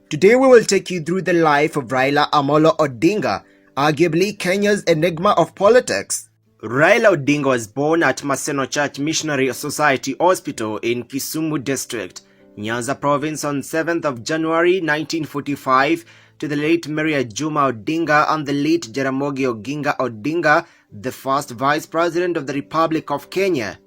Today we will take you through the life of Raila Amolo Odinga, arguably Kenya's enigma of politics. Raila Odinga was born at Maseno Church Missionary Society Hospital in Kisumu District, Nyanza Province on 7th of January 1945 to the late Maria Juma Odinga and the late Jaramogi Oginga Odinga, the first Vice President of the Republic of Kenya.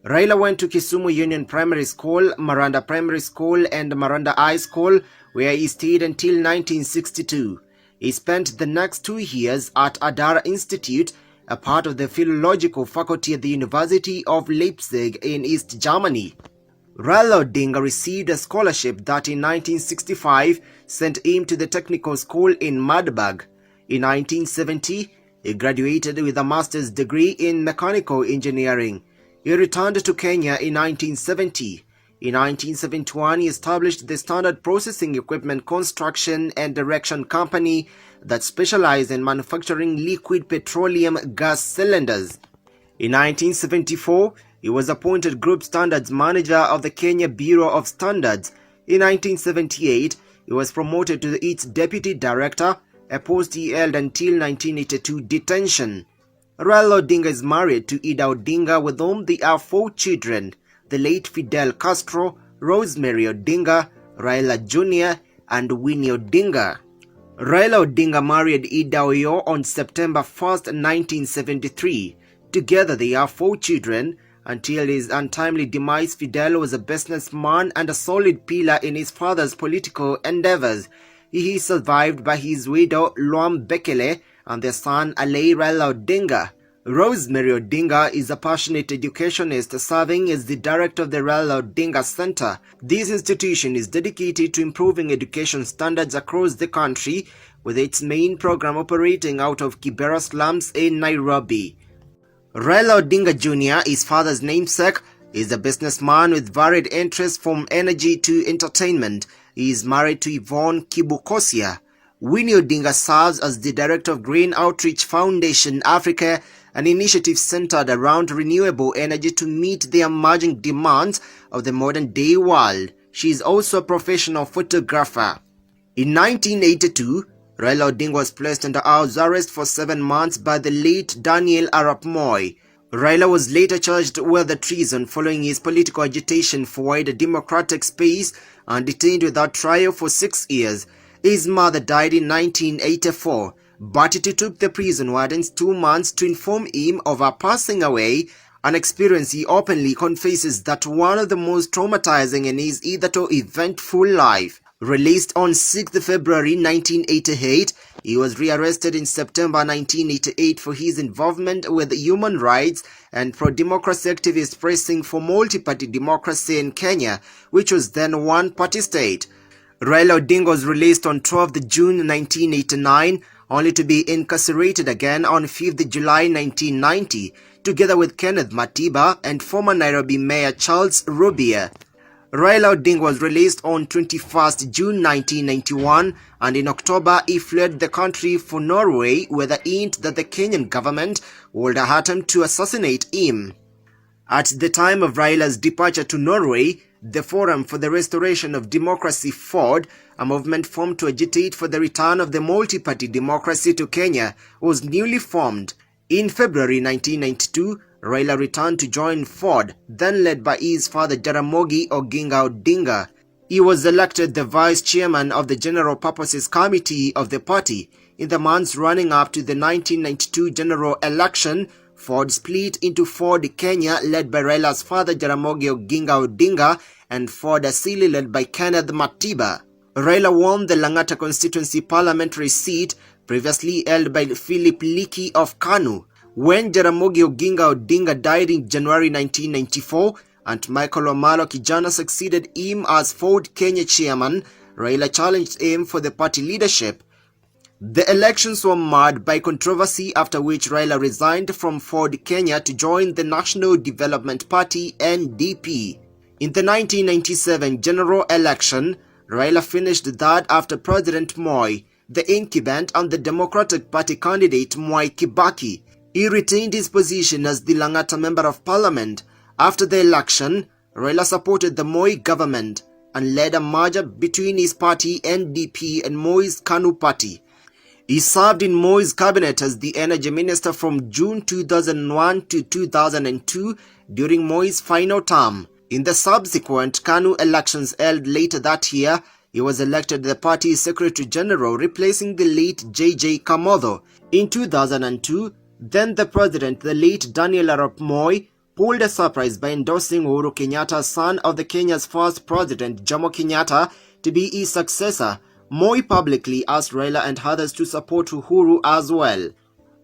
Raila went to Kisumu Union Primary School, Maranda Primary School and Maranda High School, where he stayed until 1962. He spent the next 2 years at Adara Institute, a part of the philological faculty at the University of Leipzig in East Germany. Raila Odinga received a scholarship that in 1965 sent him to the technical school in Magdeburg. In 1970, he graduated with a master's degree in mechanical engineering. He returned to Kenya in 1970. In 1971, he established the Standard Processing Equipment Construction and Direction Company that specialized in manufacturing liquid petroleum gas cylinders. In 1974, he was appointed Group Standards Manager of the Kenya Bureau of Standards. In 1978, he was promoted to its Deputy Director, a post he held until 1982 detention. Raila Odinga is married to Ida Odinga, with whom they have 4 children: the late Fidel Castro, Rosemary Odinga, Raila Jr., and Winnie Odinga. Raila Odinga married Ida Oyo on September 1st, 1973. Together they have 4 children. Until his untimely demise, Fidel was a businessman and a solid pillar in his father's political endeavors. He is survived by his widow Luam Bekele and their son Alei Raila Odinga. Rosemary Odinga is a passionate educationist serving as the director of the Raila Odinga Center. This institution is dedicated to improving education standards across the country, with its main program operating out of Kibera slums in Nairobi. Raila Odinga Jr., his father's namesake, is a businessman with varied interests from energy to entertainment. He is married to Yvonne Kibukosia. Winnie Odinga serves as the director of Green Outreach Foundation Africa, an initiative centered around renewable energy to meet the emerging demands of the modern-day world. She is also a professional photographer. In 1982, Raila Odinga was placed under house arrest for 7 months by the late Daniel Arap Moi. Raila was later charged with treason following his political agitation for wider democratic space and detained without trial for 6 years. His mother died in 1984, but it took the prison wardens 2 months to inform him of her passing away, an experience he openly confesses that one of the most traumatizing in his hitherto eventful life. Released on 6th February 1988, he was rearrested in September 1988 for his involvement with human rights and pro-democracy activists pressing for multi-party democracy in Kenya, which was then one-party state. Raila Odinga was released on 12th June 1989, only to be incarcerated again on 5th July 1990, together with Kenneth Matiba and former Nairobi Mayor Charles Rubia. Raila Odinga was released on 21st June 1991, and in October he fled the country for Norway with a hint that the Kenyan government would attempt to assassinate him. At the time of Raila's departure to Norway, the Forum for the Restoration of Democracy (FORD), a movement formed to agitate for the return of the multi-party democracy to Kenya, was newly formed. In February 1992, Raila returned to join FORD, then led by his father Jaramogi Oginga Odinga. He was elected the vice chairman of the General Purposes Committee of the party. In the months running up to the 1992 general election, FORD split into FORD Kenya, led by Raila's father Jaramogi Oginga Odinga, and FORD Asili, led by Kenneth Matiba. Raila won the Lang'ata constituency parliamentary seat, previously held by Philip Liki of Kanu. When Jaramogi Oginga Odinga died in January 1994 and Michael Amolo Kijana succeeded him as FORD Kenya chairman, Raila challenged him for the party leadership. The elections were marred by controversy, after which Raila resigned from FORD Kenya to join the National Development Party (NDP). In the 1997 general election, Raila finished third after President Moi, the incumbent and the Democratic Party candidate Mwai Kibaki. He retained his position as the Lang'ata Member of Parliament. After the election, Raila supported the Moi government. and led a merger between his party NDP and Moi's KANU party. He served in Moi's cabinet as the energy minister from June 2001 to 2002 during Moi's final term. In the subsequent KANU elections held later that year, he was elected the party's Secretary General, replacing the late J.J. Kamotho. In 2002, then the president, the late Daniel Arap Moi, pulled a surprise by endorsing Uhuru Kenyatta, son of the Kenya's first president, Jomo Kenyatta, to be his successor. Moi publicly asked Raila and others to support Uhuru as well.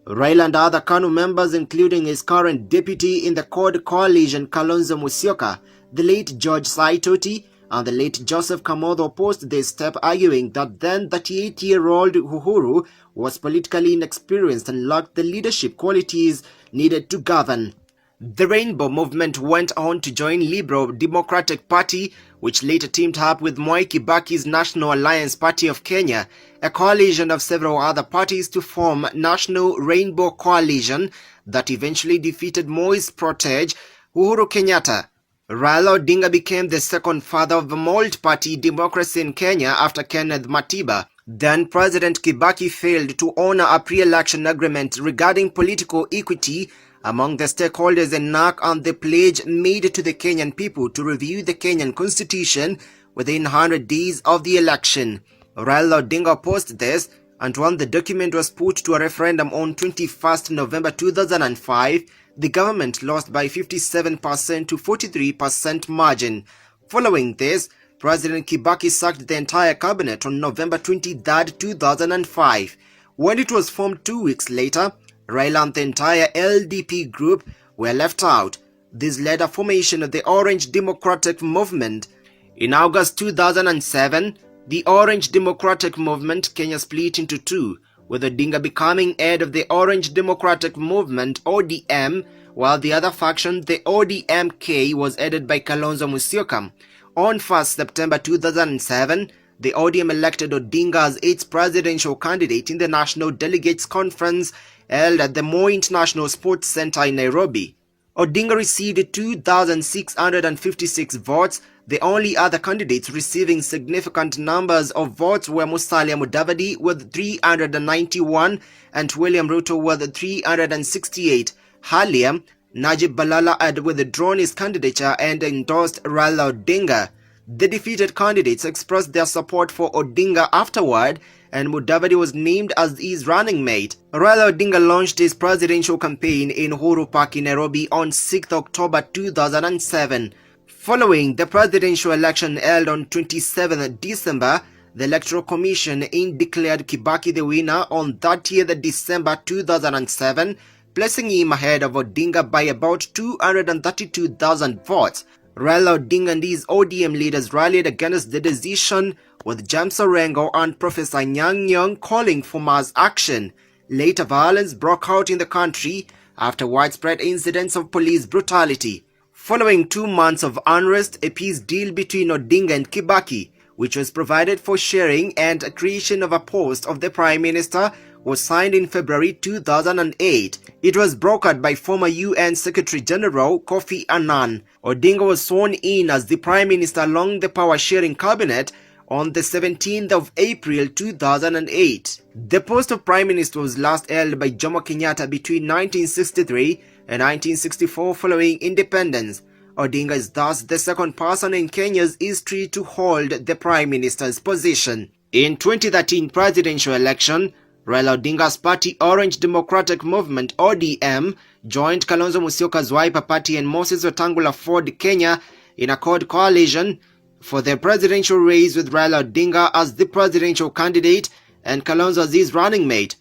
Raila and other KANU members, including his current deputy in the CORD coalition, Kalonzo Musyoka, the late George Saitoti, and the late Joseph Kamotho, opposed this step, arguing that then 38-year-old Uhuru was politically inexperienced and lacked the leadership qualities needed to govern. The Rainbow Movement went on to join Liberal Democratic Party, which later teamed up with Mwai Kibaki's National Alliance Party of Kenya, a coalition of several other parties, to form National Rainbow Coalition that eventually defeated Moi's protege, Uhuru Kenyatta. Raila Odinga became the second father of the multi-party democracy in Kenya after Kenneth Matiba. Then President Kibaki failed to honor a pre-election agreement regarding political equity among the stakeholders and knock on the pledge made to the Kenyan people to review the Kenyan constitution within 100 days of the election. Raila Odinga opposed this, and when the document was put to a referendum on 21st November 2005, the government lost by 57% to 43% margin. Following this, President Kibaki sacked the entire cabinet on November 23, 2005. When it was formed 2 weeks later, Raila and the entire LDP group were left out. This led to formation of the Orange Democratic Movement. In August 2007, the Orange Democratic Movement Kenya split into two, with Odinga becoming head of the Orange Democratic Movement (ODM), while the other faction, the ODM-K, was headed by Kalonzo Musyoka. On 1st September 2007, the ODM elected Odinga as its presidential candidate in the National Delegates Conference held at the Moi International Sports Center in Nairobi. Odinga received 2,656 votes. The only other candidates receiving significant numbers of votes were Musalia Mudavadi with 391 and William Ruto with 368. Earlier, Najib Balala had withdrawn his candidature and endorsed Raila Odinga. The defeated candidates expressed their support for Odinga afterward, and Mudavadi was named as his running mate. Raila Odinga launched his presidential campaign in Uhuru Park in Nairobi on 6 October 2007. Following the presidential election held on 27 December, the Electoral Commission declared Kibaki the winner on 30th December 2007, placing him ahead of Odinga by about 232,000 votes. Raila Odinga and his ODM leaders rallied against the decision, with James Orengo and Professor Nyang' Nyong'o calling for mass action. Later, violence broke out in the country after widespread incidents of police brutality. Following 2 months of unrest, a peace deal between Odinga and Kibaki, which was provided for sharing and creation of a post of the Prime Minister, was signed in February 2008. It was brokered by former UN Secretary General Kofi Annan. Odinga was sworn in as the Prime Minister along the power-sharing cabinet on the 17th of April 2008. The post of Prime Minister was last held by Jomo Kenyatta between 1963 and 1964 following independence. Odinga is thus the second person in Kenya's history to hold the Prime Minister's position. In 2013 presidential election, Raila Odinga's party Orange Democratic Movement (ODM) joined Kalonzo Musyoka's Wiper Party and Moses Wetangula Ford Kenya in a CORD coalition for the presidential race, with Raila Odinga as the presidential candidate and Kalonzo as his running mate.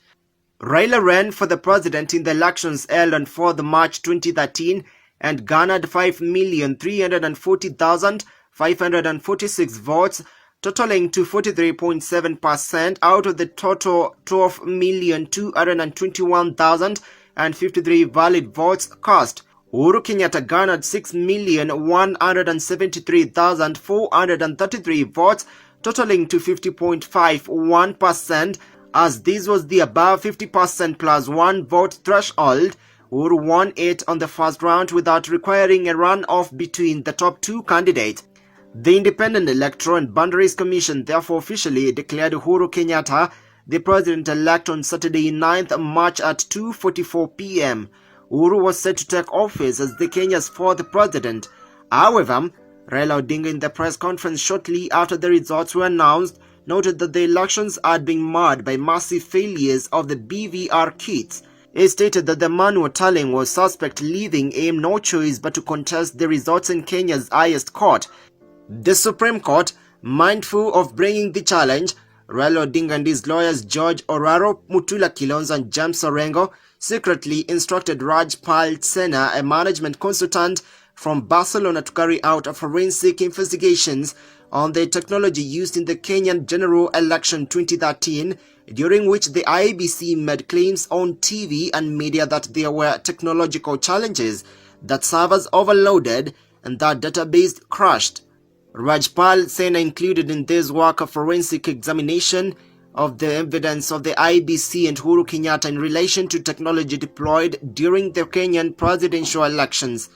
Raila ran for the president in the elections held on 4th March 2013 and garnered 5,340,546 votes, totaling to 43.7% out of the total 12,221,053 valid votes cast. Uhuru Kenyatta garnered 6,173,433 votes, totaling to 50.51%, as this was the above 50% plus one vote threshold. Uhuru won it on the first round without requiring a runoff between the top two candidates. The Independent Electoral and Boundaries Commission therefore officially declared Uhuru Kenyatta the president-elect on Saturday 9th March at 2:44 p.m. Uhuru was set to take office as the Kenya's fourth president. However, Raila Odinga, in the press conference shortly after the results were announced, noted that the elections had been marred by massive failures of the BVR kits. He stated that the manual tallying was suspect, leaving him no choice but to contest the results in Kenya's highest court. The Supreme Court, mindful of bringing the challenge, Raila Odinga and his lawyers George Oraro, Mutula Kilonzo and James Orengo secretly instructed Rajpal Sena, a management consultant from Barcelona, to carry out forensic investigations on the technology used in the Kenyan general election 2013, during which the IEBC made claims on TV and media that there were technological challenges, that servers overloaded, and that database crashed. Rajpal Sena included in this work a forensic examination of the evidence of the IEBC and Uhuru Kenyatta in relation to technology deployed during the Kenyan presidential elections.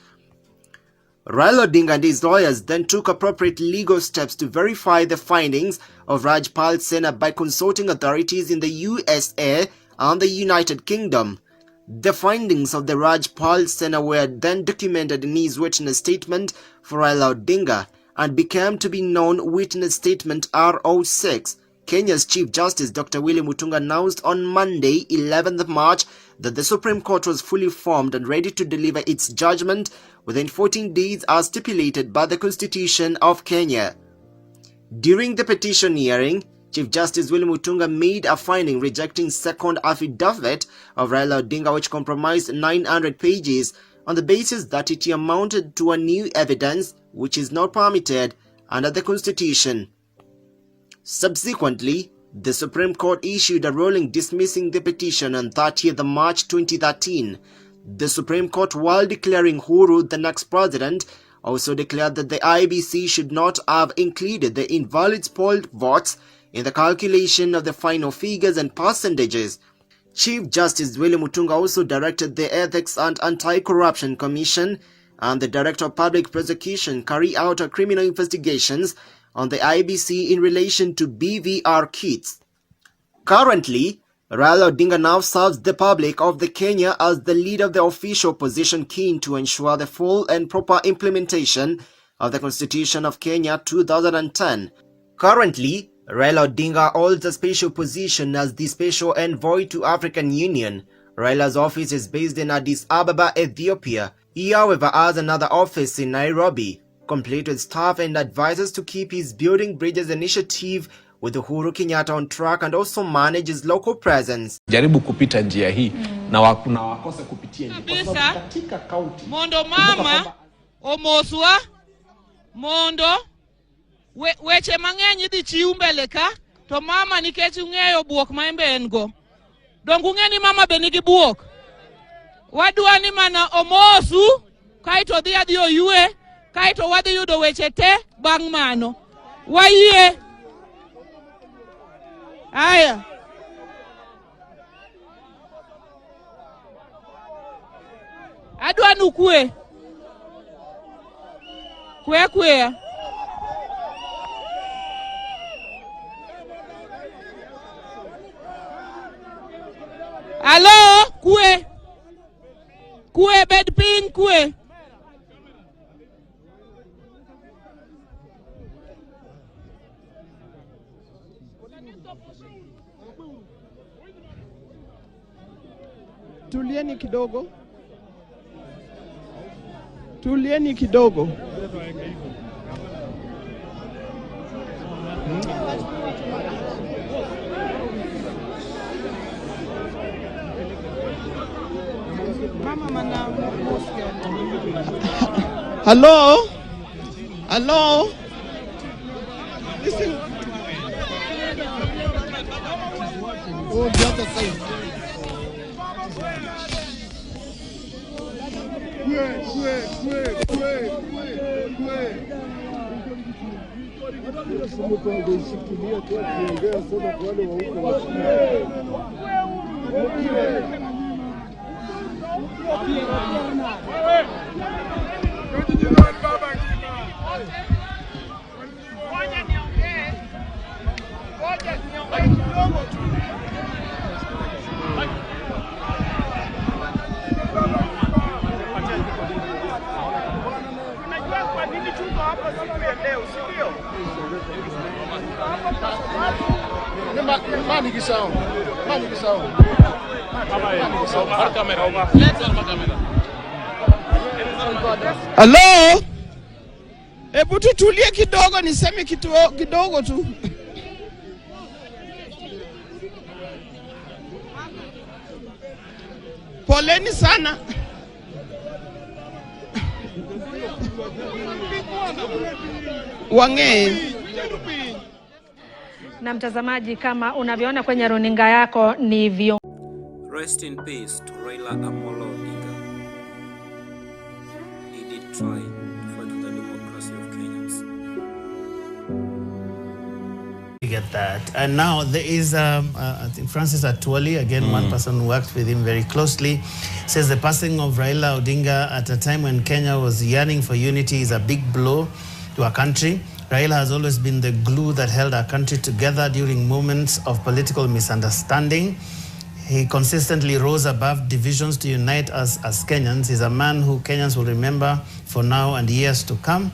Raila Odinga and his lawyers then took appropriate legal steps to verify the findings of Rajpal Sena by consulting authorities in the USA and the United Kingdom. The findings of the Rajpal Sena were then documented in his witness statement for Raila Odinga and became to be known Witness Statement R06. Kenya's Chief Justice Dr. Willy Mutunga announced on Monday, 11th March, that the Supreme Court was fully formed and ready to deliver its judgment within 14 days as stipulated by the Constitution of Kenya. During the petition hearing, Chief Justice Willy Mutunga made a finding rejecting second affidavit of Raila Odinga, which comprised 900 pages, on the basis that it amounted to a new evidence which is not permitted under the Constitution. Subsequently, the Supreme Court issued a ruling dismissing the petition on 30th March 2013. The Supreme Court, while declaring Uhuru the next president, also declared that the IEBC should not have included the invalid polled votes in the calculation of the final figures and percentages. Chief Justice Willy Mutunga also directed the Ethics and Anti-Corruption Commission and the Director of Public Prosecution carry out criminal investigations on the IEBC in relation to BVR kits. Currently, Raila Odinga now serves the public of the Kenya as the leader of the official opposition, keen to ensure the full and proper implementation of the Constitution of Kenya 2010. Currently, Raila Odinga holds a special position as the Special Envoy to African Union. Raila's office is based in Addis Ababa, Ethiopia. He, however, has another office in Nairobi, complete with staff and advisors to keep his Building Bridges initiative with Uhuru Kenyatta on track and also manage his local presence. Jaribu kupita njia hii na wakose kupitia njia kwa sababu katika county mondo mama omoswa mondo weche mang'eny dhi chiu mbele ka to mama nikech ung'eyo buok ma embe en go. Dong ung'eni mama be nigi buok. Wadwa ni mana omosu kaito dhi adhi oyue kaito wadhi yudo weche te bang' mano. Wayie. Aya. Adwa nukwe. Kwe. Hello, kwe. Kwe bed pin kwe. Tulieni kidogo. Tulieni kidogo. Hello? Hello? Listen. Oh, the other side. Hello? Hebu tutulie kidogo niseme kitu kidogo tu. Poleni sana. Wange. Na mtazamaji, kama unavyoona kwenye runinga yako ni Rest in peace to Raila Amolo Odinga. He did try to fight for the democracy of Kenyans. You get that. And now there is, I think Francis Atwoli, again, one person who worked with him very closely, says the passing of Raila Odinga at a time when Kenya was yearning for unity is a big blow to our country. Raila has always been the glue that held our country together during moments of political misunderstanding. He consistently rose above divisions to unite us as Kenyans. He's a man who Kenyans will remember for now and years to come.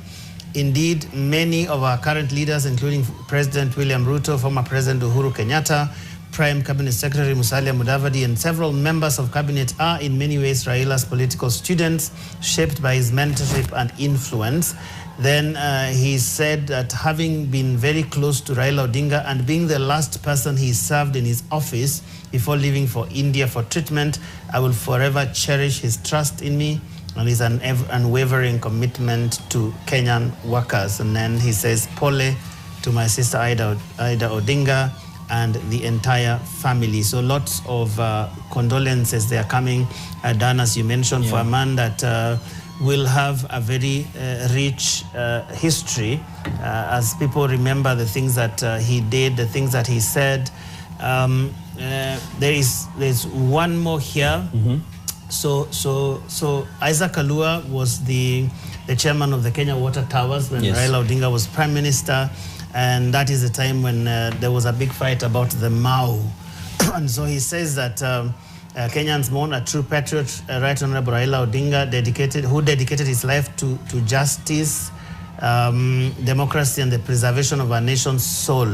Indeed, many of our current leaders, including President William Ruto, former President Uhuru Kenyatta, Prime Cabinet Secretary Musalia Mudavadi, and several members of cabinet are in many ways Raila's political students, shaped by his mentorship and influence. Then he said that having been very close to Raila Odinga and being the last person he served in his office before leaving for India for treatment, I will forever cherish his trust in me and his unwavering commitment to Kenyan workers. And then he says, Pole to my sister Ida Odinga and the entire family. So lots of condolences they are coming, Dan, as you mentioned, for a man that will have a very rich history as people remember the things that he did, the things that he said. There's one more here. So Isaac Kalua was the chairman of the Kenya Water Towers when Raila Odinga was prime minister, and that is the time when there was a big fight about the Mau. And so he says that Kenyans mourn a true patriot, Right Honorable Raila Odinga, who dedicated his life to justice, democracy, and the preservation of our nation's soul.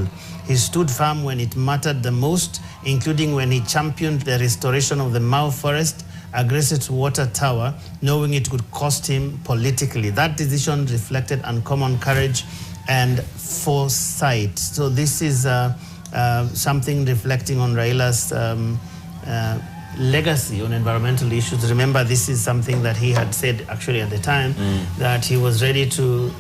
He stood firm when it mattered the most, including when he championed the restoration of the Mau Forest, aggressive water tower, knowing it could cost him politically. That decision reflected uncommon courage and foresight. So this is something reflecting on Raila's legacy on environmental issues. Remember, this is something that he had said actually at the time, that he was ready to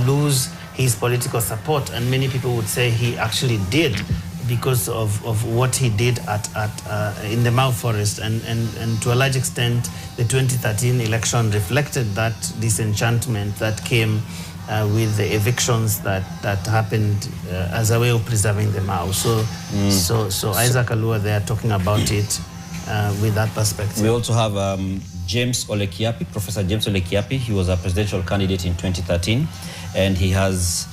lose his political support, and many people would say he actually did, because of what he did in the Mau Forest, and to a large extent the 2013 election reflected that disenchantment that came with the evictions that happened as a way of preserving the Mau. So Isaac Kalua, they are talking about it with that perspective. We also have James Ole Kiapi, Professor James Ole Kiapi. He was a presidential candidate in 2013, and he has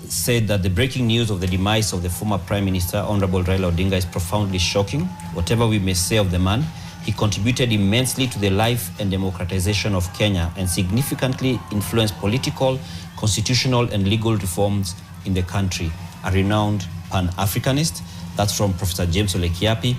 said that the breaking news of the demise of the former Prime Minister, Honorable Raila Odinga, is profoundly shocking. Whatever we may say of the man, he contributed immensely to the life and democratization of Kenya and significantly influenced political, constitutional, and legal reforms in the country. A renowned Pan-Africanist. That's from Professor James Ole Kiapi.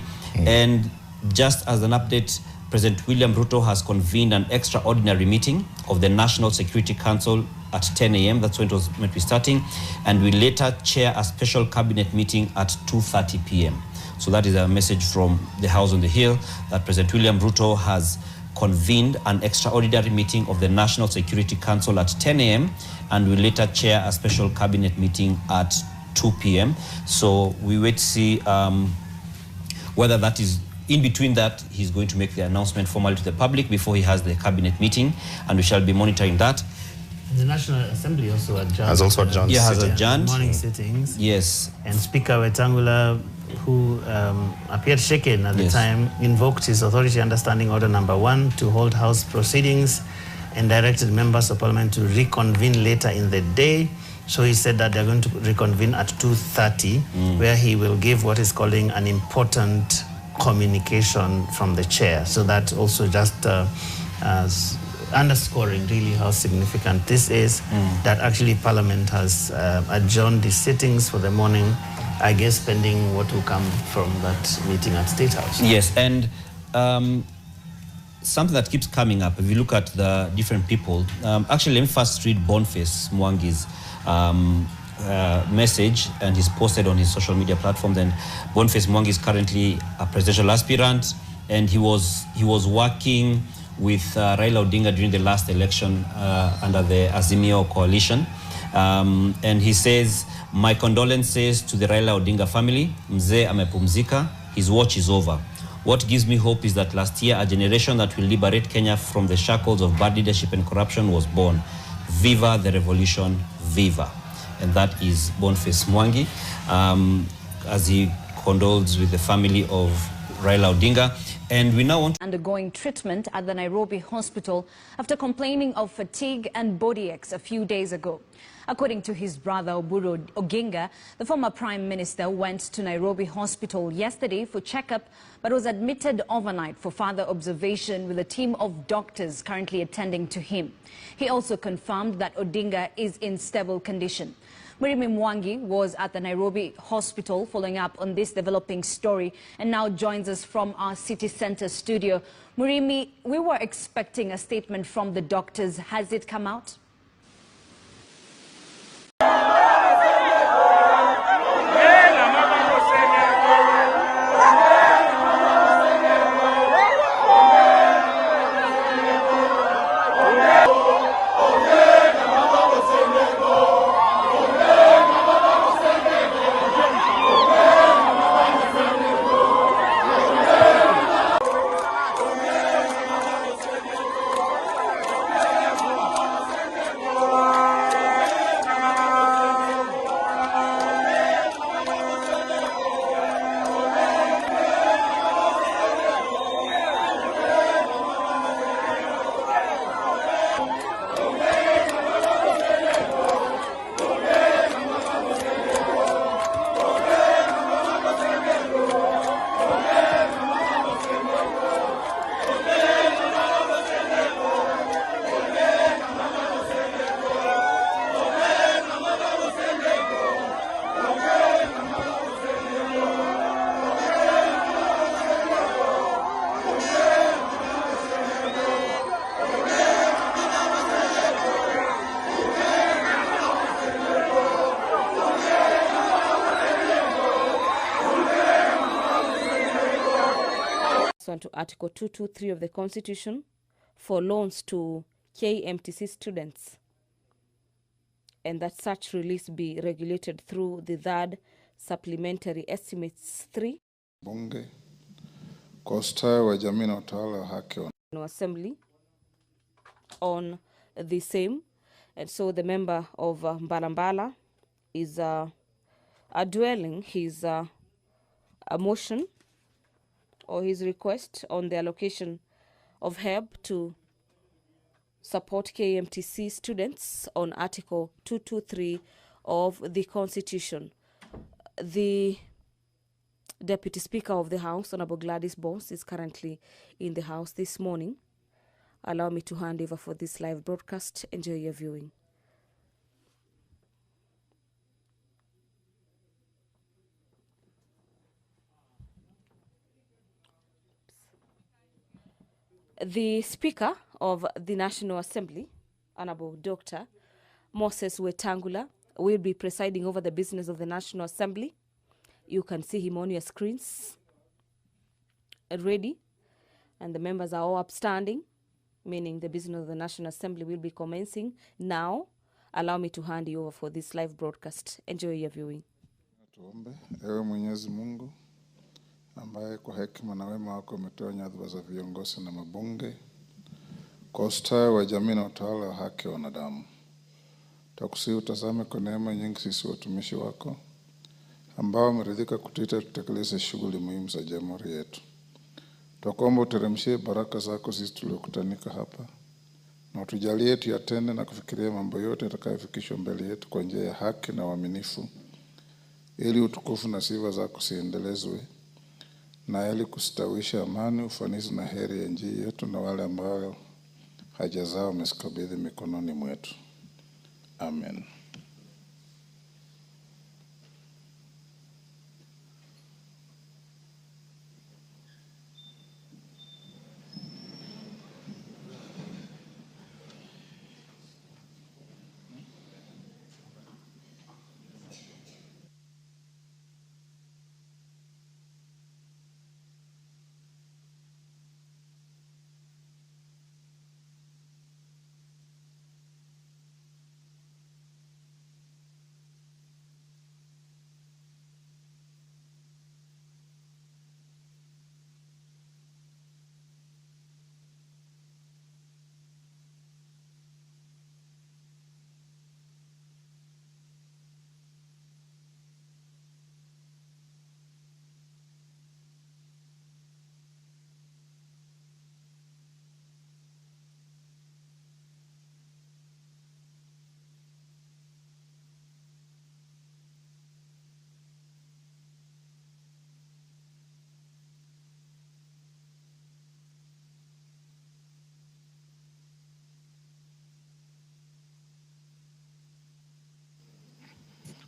And just as an update, President William Ruto has convened an extraordinary meeting of the National Security Council at 10 a.m. That's when it was meant to be starting. And will later chair a special cabinet meeting at 2:30 p.m. So that is a message from the House on the Hill that President William Ruto has convened an extraordinary meeting of the National Security Council at 10 a.m. and will later chair a special cabinet meeting at 2 p.m. So we wait to see whether that is in between that, he's going to make the announcement formally to the public before he has the cabinet meeting, and we shall be monitoring that. The National Assembly also adjourned. Has also adjourned. Yeah, has adjourned. Morning sittings. Yes. And Speaker Wetangula, who appeared shaken at the time, invoked his authority understanding order number 1 to hold House proceedings and directed members of Parliament to reconvene later in the day. So he said that they're going to reconvene at 2:30, where he will give what he's calling an important communication from the chair. So that also just underscoring really how significant this is, that actually Parliament has adjourned the sittings for the morning, I guess pending what will come from that meeting at State House. Yes, and something that keeps coming up, if you look at the different people, actually let me first read Boniface Mwangi's message, and he's posted on his social media platforms. And Boniface Mwangi is currently a presidential aspirant, and he was working with Raila Odinga during the last election under the Azimio coalition. And he says, my condolences to the Raila Odinga family. Mzee amepumzika, his watch is over. What gives me hope is that last year, a generation that will liberate Kenya from the shackles of bad leadership and corruption was born. Viva the revolution, viva. And that is Boniface Mwangi, as he condoles with the family of Raila Odinga. And we now want undergoing treatment at the Nairobi hospital after complaining of fatigue and body aches a few days ago. According to his brother Oburu Odinga, the former Prime Minister went to Nairobi hospital yesterday for checkup but was admitted overnight for further observation with a team of doctors currently attending to him. He also confirmed that Odinga is in stable condition. Murimi Mwangi was at the Nairobi hospital following up on this developing story and now joins us from our city center studio. Murimi, we were expecting a statement from the doctors. Has it come out? To Article 223 of the Constitution for loans to KMTC students, and that such release be regulated through the third supplementary estimates 3 bunge kwa ustawi wa jamii na utawala wa haki assembly on the same. And so the member of Mbalambala is dwelling his a motion or his request on the allocation of help to support KMTC students on Article 223 of the Constitution. The Deputy Speaker of the House, Honorable Gladys Boss, is currently in the House this morning. Allow me to hand over for this live broadcast. Enjoy your viewing. The Speaker of the National Assembly, Honorable Dr. Moses Wetangula, will be presiding over the business of the National Assembly. You can see him on your screens already, and the members are all upstanding, meaning the business of the National Assembly will be commencing now. Allow me to hand you over for this live broadcast. Enjoy your viewing. Tuombe. Ewe Mwenyezi Mungu ambaye kwa hekima na wema wako umetoa nyadhifa za viongozi na mabunge kwa ustawi wa jamii na utawala wa haki wa wanadamu. Tukusihi utazame kwa neema nyingi sisi watumishi wako ambao wameridhika kutuita tutekeleze shughuli muhimu za jamhuri yetu. Tunakuomba uteremshie baraka zako sisi tuliokutanika hapa, na utujalie tuyatende na kufikiria mambo yote yatakayofikishwa mbele yetu kwa njia ya haki na uaminifu, ili utukufu na sifa zako siendelezwe, na ili kustawisha amani, ufanisi na heri ya nchi yetu na wale ambao haja zao umezikabidhi mikononi mwetu. Amen.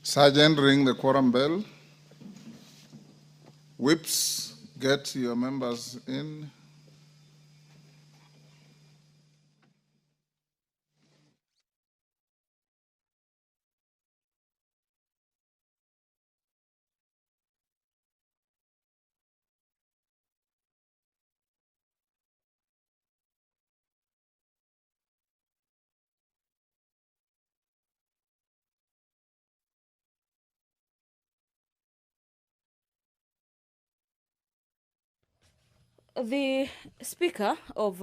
Sergeant, ring the quorum bell. Whips, get your members in. The Speaker of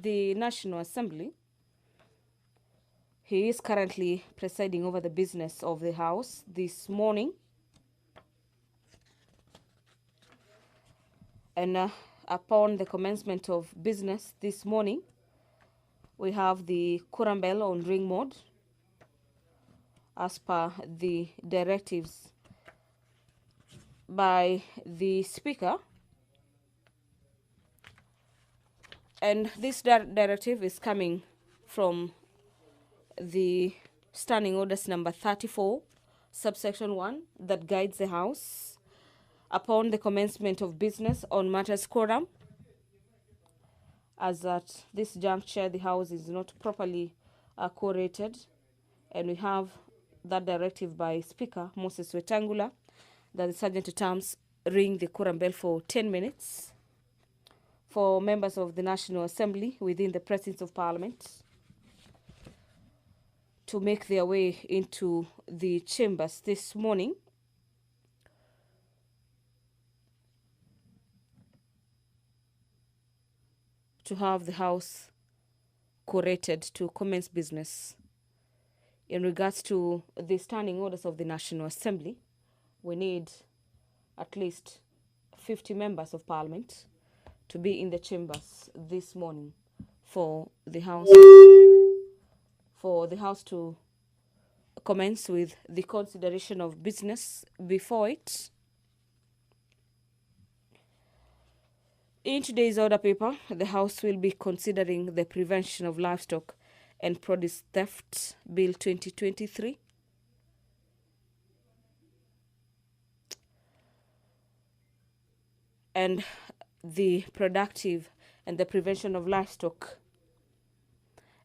the National Assembly, he is currently presiding over the business of the House this morning. And upon the commencement of business this morning, we have the quorum bell on ring mode as per the directives by the Speaker. And this directive is coming from the Standing Orders number 34, subsection 1, that guides the House upon the commencement of business on matters quorum. As at this juncture, the House is not properly quorated, and we have that directive by Speaker Moses Wetangula that the Sergeant at Arms ring the quorum bell for 10 minutes for members of the National Assembly within the presence of Parliament to make their way into the chambers this morning. To have the House quorated to commence business. In regards to the standing orders of the National Assembly, we need at least 50 members of Parliament to be in the chambers this morning for the House to commence with the consideration of business before it. In today's order paper, the House will be considering the Prevention of Livestock and Produce Theft Bill 2023. And the Productive and the Prevention of Livestock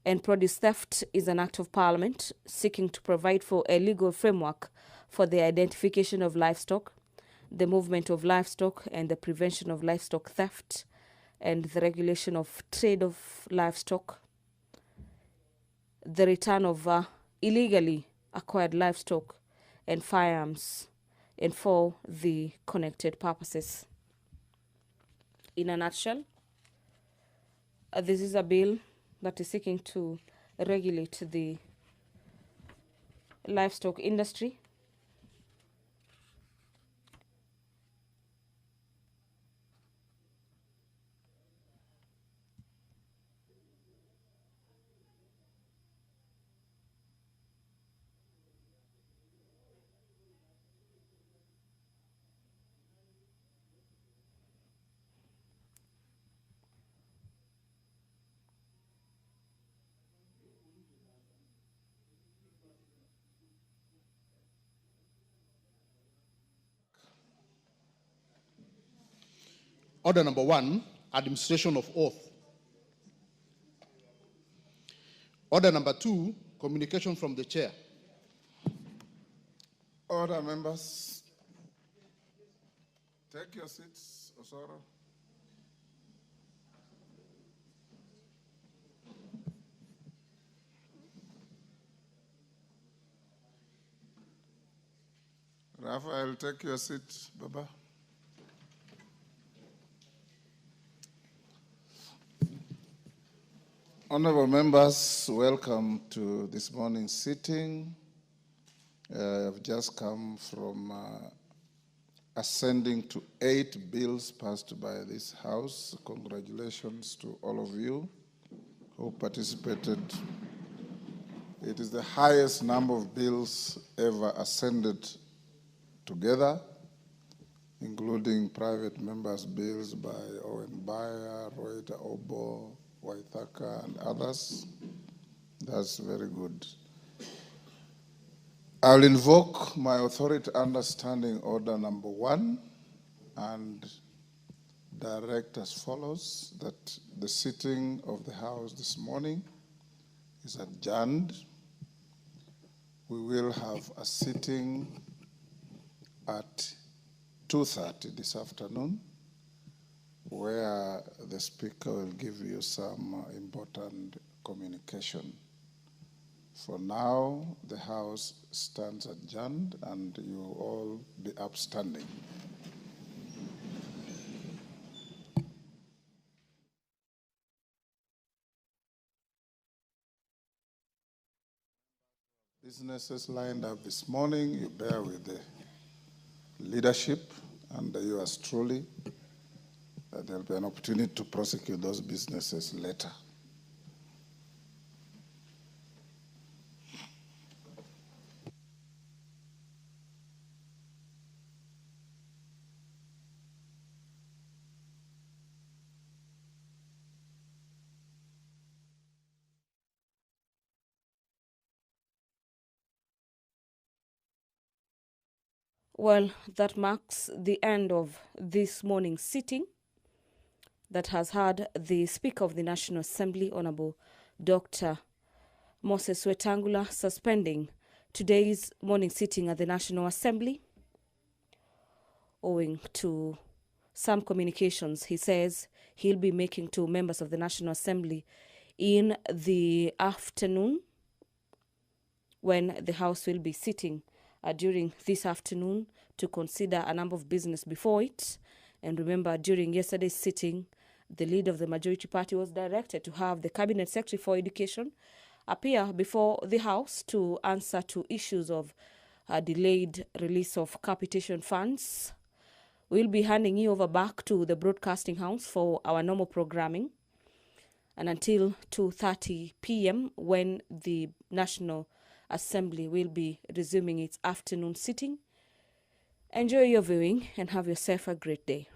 and Produce Theft is an act of Parliament seeking to provide for a legal framework for the identification of livestock, the movement of livestock, and the prevention of livestock theft, and the regulation of trade of livestock, the return of illegally acquired livestock and firearms, and for the connected purposes. In a nutshell, this is a bill that is seeking to regulate the livestock industry. Order number 1, administration of oath. Order number 2, communication from the chair. Order, members. Take your seats, Osoro. Raphael, take your seat, Baba. Honorable members, welcome to this morning's sitting. I've just come from ascending to 8 bills passed by this House. Congratulations to all of you who participated. It is the highest number of bills ever ascended together, including private members' bills by Owen Bayer, Roita Obo, Waithaka, and others. That's very good. I'll invoke my authority understanding order number 1 and direct as follows: that the sitting of the House this morning is adjourned. We will have a sitting at 2:30 this afternoon, where the Speaker will give you some important communication. For now, the House stands adjourned and you will all be upstanding. Businesses lined up this morning, you bear with the leadership and yours truly. There'll be an opportunity to prosecute those businesses later. Well, that marks the end of this morning's sitting that has had the Speaker of the National Assembly, Honorable Dr. Moses Wetangula, suspending today's morning sitting at the National Assembly owing to some communications he says he'll be making to members of the National Assembly in the afternoon, when the House will be sitting during this afternoon to consider a number of business before it. And remember, during yesterday's sitting, the leader of the majority party was directed to have the Cabinet Secretary for Education appear before the House to answer to issues of delayed release of capitation funds. We'll be handing you over back to the Broadcasting House for our normal programming, and until 2:30 p.m. when the National Assembly will be resuming its afternoon sitting. Enjoy your viewing and have yourself a great day.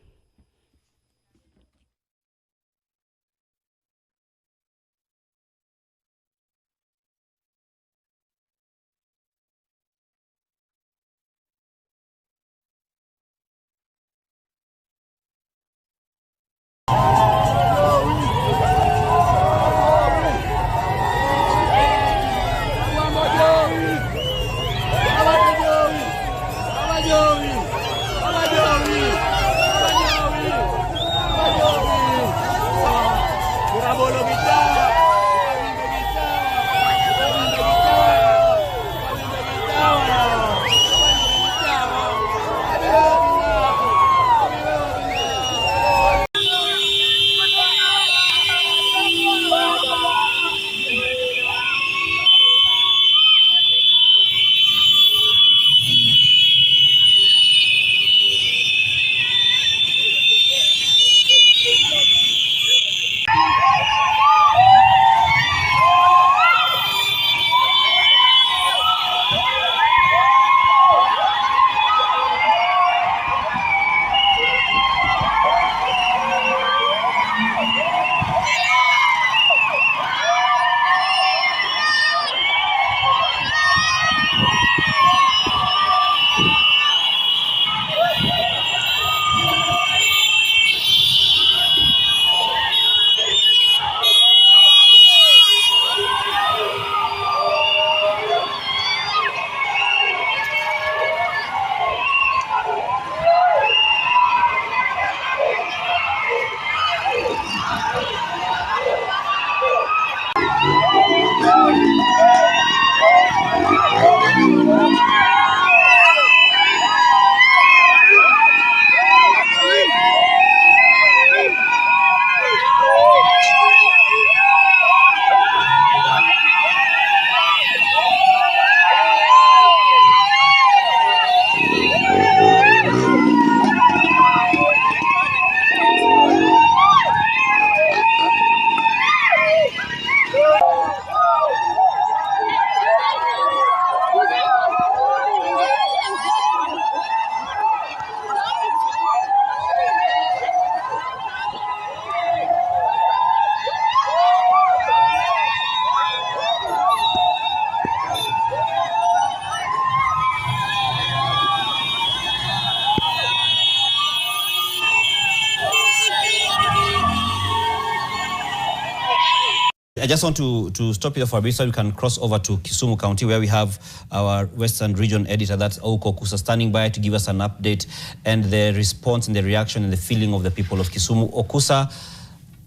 just want to stop here for a bit so we can cross over to Kisumu County, where we have our Western Region editor, that's Oko Kusa, standing by to give us an update and the response and the reaction and the feeling of the people of Kisumu. Okusa,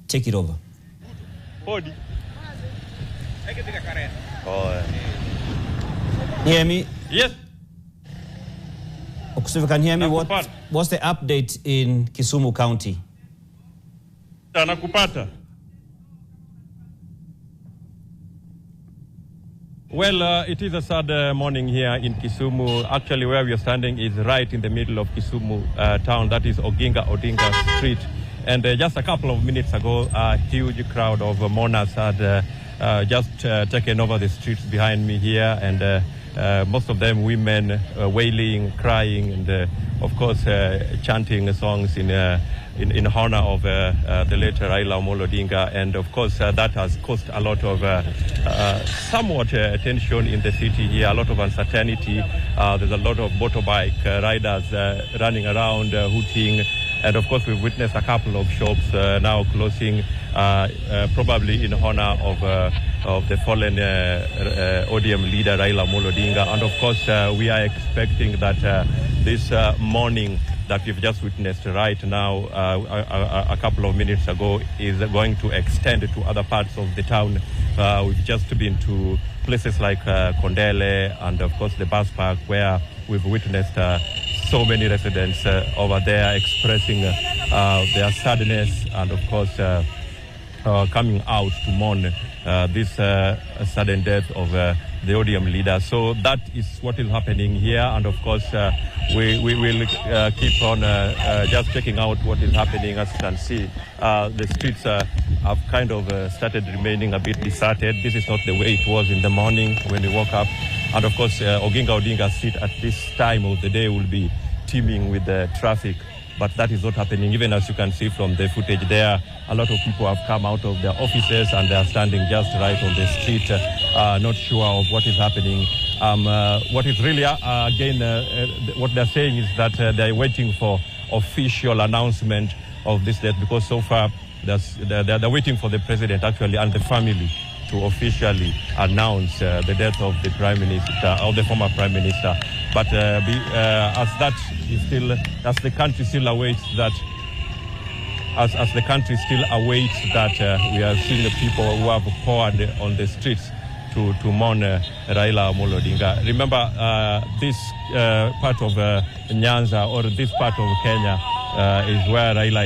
take it over. Hear me? Yes. Okusa, if you can hear me, what's the update in Kisumu County? Nakupata. Well, it is a sad morning here in Kisumu. Actually, where we are standing is right in the middle of Kisumu town. That is Odinga Street. And just a couple of minutes ago, a huge crowd of mourners had just taken over the streets behind me here. And most of them women wailing, crying, and of course chanting songs in honor of the late Raila Amolo Odinga. And of course that has caused a lot of somewhat tension in the city here, a lot of uncertainty. There's a lot of motorbike riders running around hooting. And of course we've witnessed a couple of shops now closing, probably in honor of the fallen ODM leader Raila Amolo Odinga. And of course we are expecting that this morning that we've just witnessed right now, a couple of minutes ago, is going to extend to other parts of the town. We've just been to places like Kondele and of course the bus park, where we've witnessed so many residents over there expressing their sadness and of course coming out to mourn this sudden death of the ODM leader. So that is what is happening here, and of course we will keep on just checking out what is happening. As you can see, the streets have kind of started remaining a bit deserted. This is not the way it was in the morning when we woke up, and of course Odinga Street at this time of the day will be teeming with traffic. But that is not happening. Even as you can see from the footage there, a lot of people have come out of their offices and they are standing just right on the street, not sure of what is happening. What is really, again, what they're saying is that they're waiting for official announcement of this death, because so far they're waiting for the president actually and the family to officially announce the death of the Prime Minister, or the former Prime Minister. But as that is still, as the country still awaits that, as the country still awaits that, we are seeing the people who have poured on the streets to mourn Raila Amolo Odinga. Remember, this part of Nyanza, or this part of Kenya, is where Raila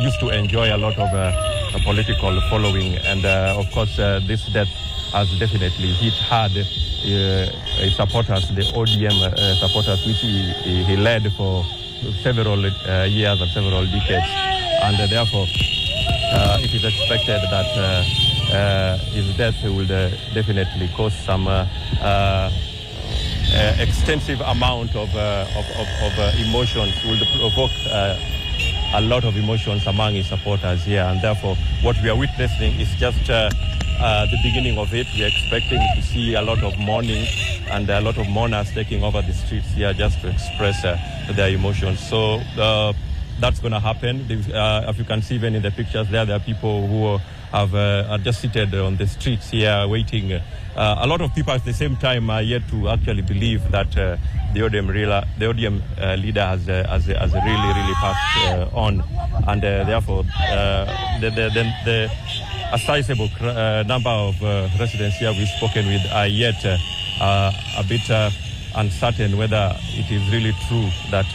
used to enjoy a lot of a political following, and of course this death has definitely hit hard his supporters, the ODM supporters, which he led for several years and several decades, and therefore it is expected that his death will definitely cause some extensive amount of emotions, will provoke a lot of emotions among his supporters here, and therefore what we are witnessing is just the beginning of it. We are expecting to see a lot of mourning and a lot of mourners taking over the streets here just to express their emotions. So that's going to happen. If you can see even in the pictures there are people who are just seated on the streets here waiting. A lot of people at the same time are yet to actually believe that the ODM leader has really passed on, and therefore a sizable number of residents here we've spoken with are yet a bit uncertain whether it is really true that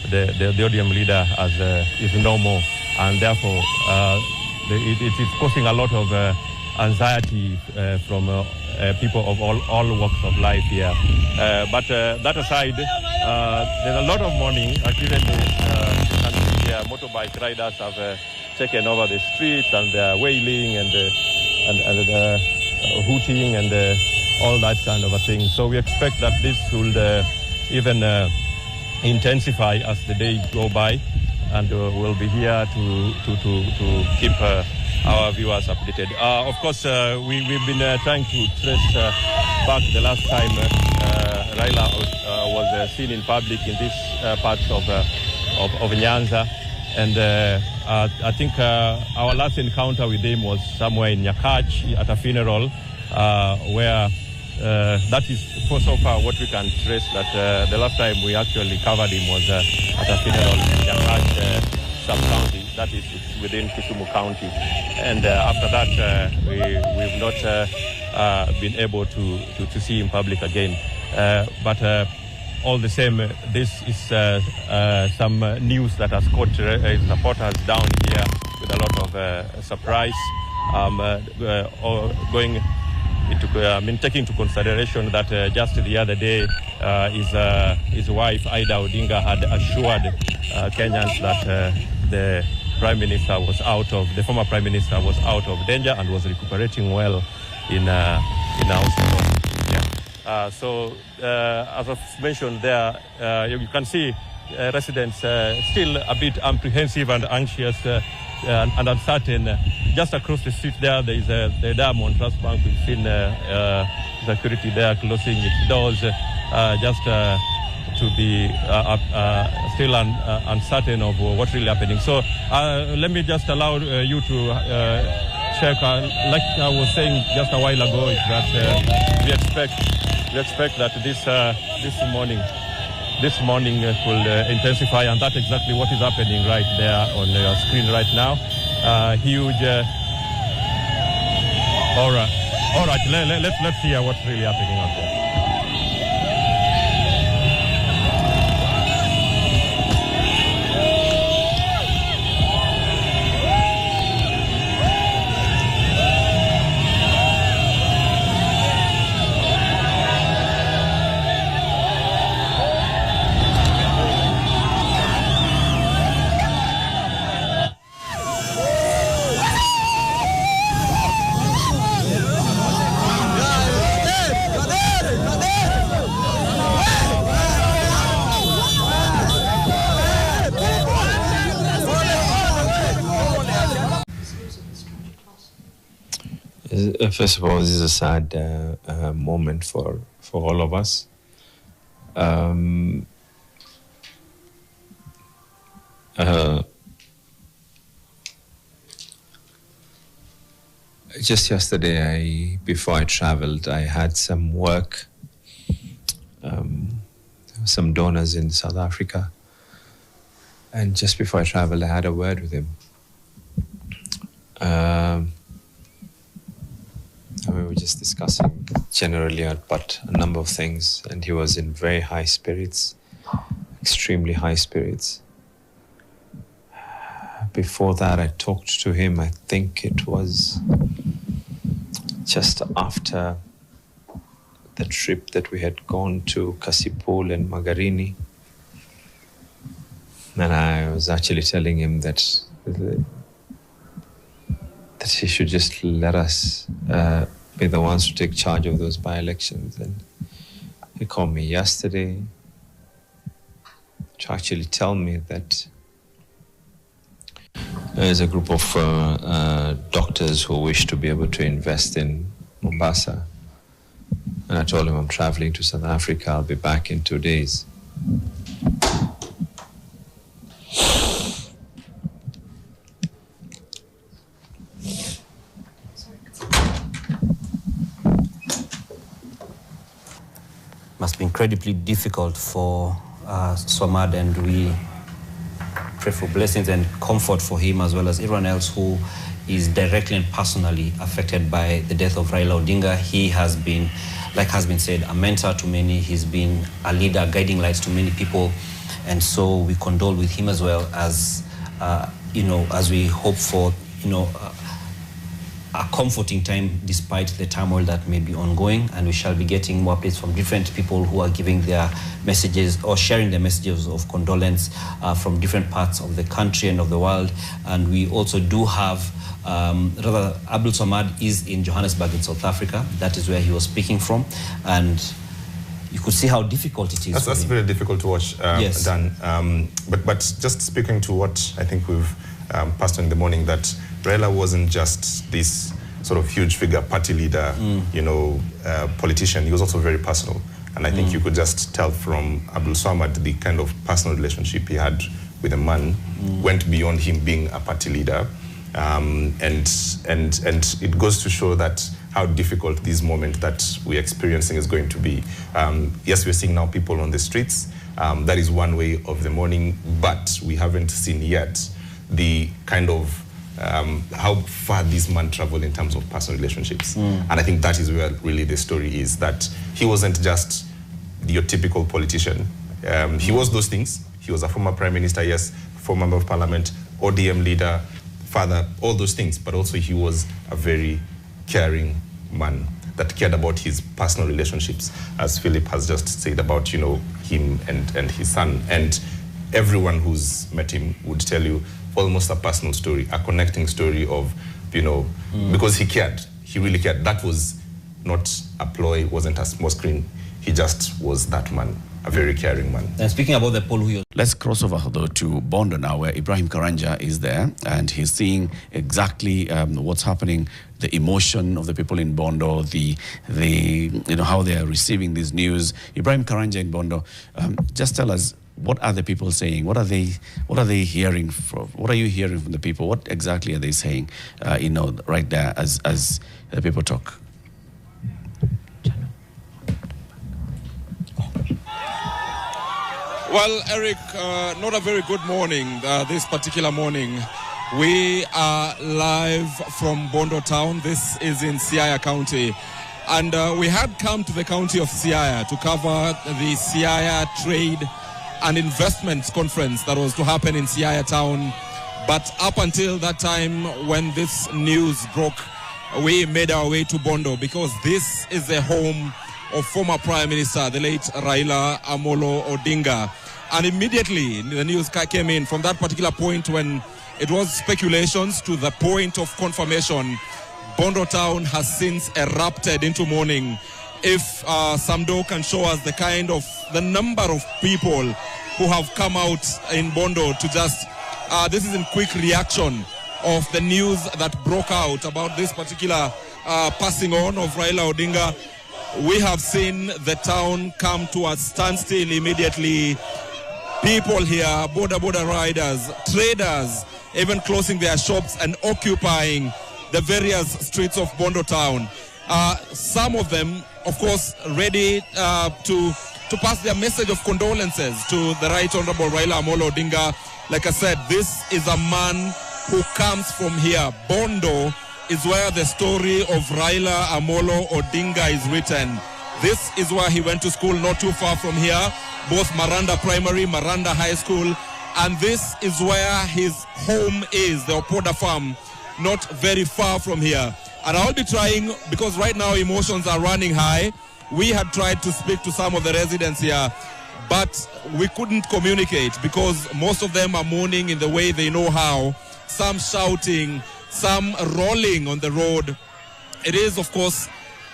the ODM leader is no more, and therefore it is causing a lot of anxiety from people of all walks of life here. But that aside, there's a lot of mourning. Even motorbike riders have taken over the streets, and they're wailing and hooting and all that kind of a thing. So we expect that this will even intensify as the days go by, and we'll be here to keep our viewers updated. Of course, we've been trying to trace back the last time Raila was seen in public in these parts of Nyanza, and I think our last encounter with him was somewhere in Nyakach at a funeral, where that is so far what we can trace, that the last time we actually covered him was at a funeral in Nyakach sub-county, that is within Kisumu County. And after that, we've not been able to see him public again. But all the same, this is some news that has caught supporters down here with a lot of surprise. Taking into consideration that just the other day, his wife Ida Odinga had assured Kenyans that the former prime minister was out of danger and was recuperating well in a hospital. Yeah. So as I've mentioned there, you can see residents still a bit apprehensive and anxious and uncertain. Just across the street there is the Diamond Trust Bank. We've seen security there closing its doors just to be still uncertain of what's really happening. So let me just allow you to check. Like I was saying just a while ago, is that we expect that this morning will intensify, and that's exactly what is happening right there on your screen right now. Huge. All right. Let's hear what's really happening out there. First of all, this is a sad moment for all of us. Just yesterday, before I traveled, I had some work, some donors in South Africa. And just before I traveled, I had a word with him. We were just discussing generally about a number of things, and he was in very high spirits, extremely high spirits. Before that, I talked to him, I think it was just after the trip that we had gone to Kasipul and Magarini. And I was actually telling him that he should just let us be the ones to take charge of those by-elections. And he called me yesterday to actually tell me that there's a group of doctors who wish to be able to invest in Mombasa. And I told him I'm traveling to South Africa. I'll be back in 2 days. Must be incredibly difficult for Swamad, and we pray for blessings and comfort for him as well as everyone else who is directly and personally affected by the death of Raila Odinga. He has been, like has been said, a mentor to many. He's been a leader, guiding lights to many people, and so we condole with him as well as as we hope for a comforting time despite the turmoil that may be ongoing, and we shall be getting more updates from different people who are giving their messages or sharing their messages of condolence from different parts of the country and of the world. And we also do have, Abdul Samad is in Johannesburg in South Africa. That is where he was speaking from, and you could see how difficult it is. That's very difficult to watch, yes. Dan. But just speaking to what I think we've passed on in the morning, that Raila wasn't just this sort of huge figure, party leader, politician. He was also very personal. And I think you could just tell from Abdul Samad the kind of personal relationship he had with a man went beyond him being a party leader. And it goes to show that how difficult this moment that we're experiencing is going to be. Yes, we're seeing now people on the streets. That is one way of the mourning, but we haven't seen yet the kind of how far this man traveled in terms of personal relationships. And I think that is where really the story is, that he wasn't just your typical politician. He was those things. He was a former prime minister, yes, former member of parliament, ODM leader, father, all those things, but also he was a very caring man that cared about his personal relationships, as Philip has just said about, you know, him and his son. And everyone who's met him would tell you almost a personal story, a connecting story of, you know, because he cared, he really cared. That was not a ploy, wasn't a small screen. He just was that man, a very caring man. And speaking about the poll, let's cross over though to Bondo now, where Ibrahim Karanja is there, and he's seeing exactly what's happening, the emotion of the people in Bondo, the you know, how they are receiving this news. Ibrahim Karanja in Bondo, just tell us, what are the people saying? What are they hearing from? What are you hearing from the people? What exactly are they saying? You know, right there as the people talk. Well, Eric, not a very good morning this particular morning. We are live from Bondo town. This is in Siaya County. And we had come to the county of Siaya to cover the Siaya Trade and Investments Conference that was to happen in Siaya town. But up until that time, when this news broke, we made our way to Bondo, because this is the home of former Prime Minister, the late Raila Amolo Odinga. And immediately the news came in from that particular point, when it was speculations to the point of confirmation. Bondo town has since erupted into mourning. If Samdo can show us the number of people who have come out in Bondo to just, this is in quick reaction of the news that broke out about this particular passing on of Raila Odinga. We have seen the town come to a standstill immediately. People here, border riders, traders, even closing their shops and occupying the various streets of Bondo town. Some of them, of course, ready to pass their message of condolences to the Right Honorable Raila Amolo Odinga. Like I said, this is a man who comes from here. Bondo is where the story of Raila Amolo Odinga is written. This is where he went to school, not too far from here, both Maranda Primary, Maranda High School, and this is where his home is, the Opoda farm, not very far from here. And I'll be trying, because right now emotions are running high. We had tried to speak to some of the residents here, but we couldn't communicate because most of them are mourning in the way they know how, some shouting, some rolling on the road. It is, of course,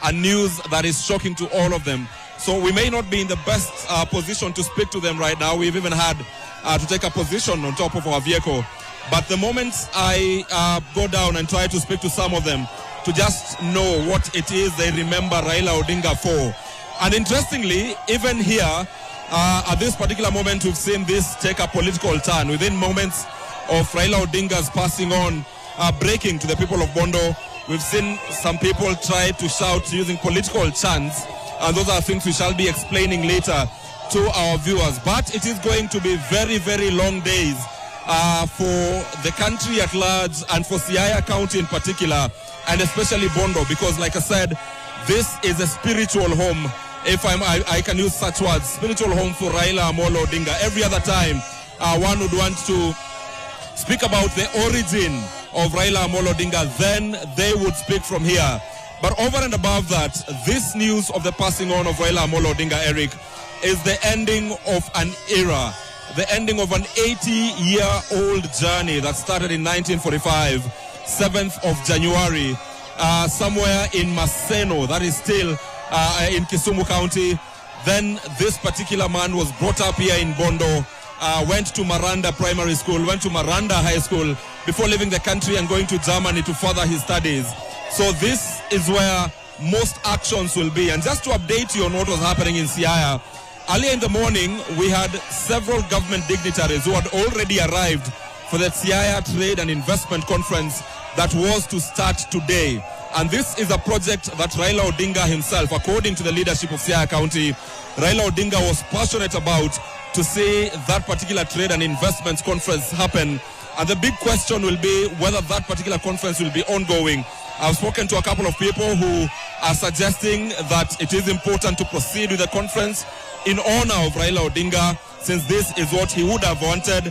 a news that is shocking to all of them. So we may not be in the best position to speak to them right now. We've even had to take a position on top of our vehicle. But the moment I go down and try to speak to some of them to just know what it is they remember Raila Odinga for. And interestingly, even here, at this particular moment, we've seen this take a political turn. Within moments of Raila Odinga's passing on, breaking to the people of Bondo, we've seen some people try to shout using political chants, and those are things we shall be explaining later to our viewers. But it is going to be very, very long days for the country at large and for Siaya County in particular, and especially Bondo, because like I said, this is a spiritual home, if I can use such words, spiritual home for Raila Amolo Odinga. Every other time one would want to speak about the origin of Raila Amolo Odinga, then they would speak from here. But over and above that, this news of the passing on of Raila Amolo Odinga, Eric, is the ending of an era, the ending of an 80-year-old journey that started in 1945, 7th of January, somewhere in Maseno, that is still in Kisumu County. Then this particular man was brought up here in Bondo, went to Maranda Primary School, went to Maranda High School before leaving the country and going to Germany to further his studies. So this is where most actions will be. And just to update you on what was happening in Siaya, earlier in the morning, we had several government dignitaries who had already arrived for the Siaya Trade and Investment Conference that was to start today. And this is a project that Raila Odinga himself, according to the leadership of Siaya County, Raila Odinga was passionate about to see that particular trade and investments conference happen. And the big question will be whether that particular conference will be ongoing. I've spoken to a couple of people who are suggesting that it is important to proceed with the conference in honor of Raila Odinga, since this is what he would have wanted.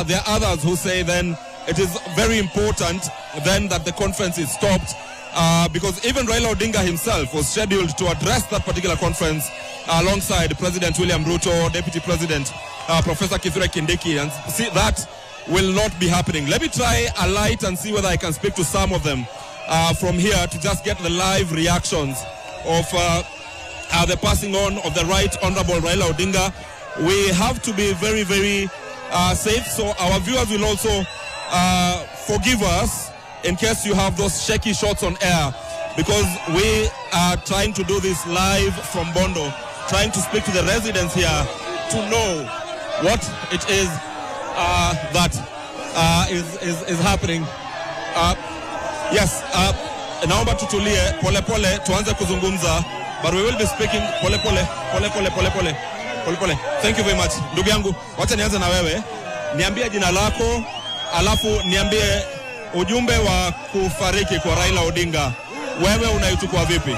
There are others who say then it is very important then that the conference is stopped, because even Raila Odinga himself was scheduled to address that particular conference alongside President William Ruto, Deputy President Professor Kithure Kindiki, and see that will not be happening. Let me try a light and see whether I can speak to some of them from here to just get the live reactions of the passing on of the Right Honorable Raila Odinga. We have to be very, very safe, so our viewers will also forgive us in case you have those shaky shots on air, because we are trying to do this live from Bondo, trying to speak to the residents here to know what it is that is happening. Yes, naomba tutulie pole pole tuanze kuzungumza, but we will be speaking pole pole pole pole pole pole pole pole. Thank you very much. Ndugu yangu, wacha nianze na wewe. Niambie jina lako, alafu niambie ujumbe wa kufariki kwa Raila Odinga. Wewe unaichukua vipi?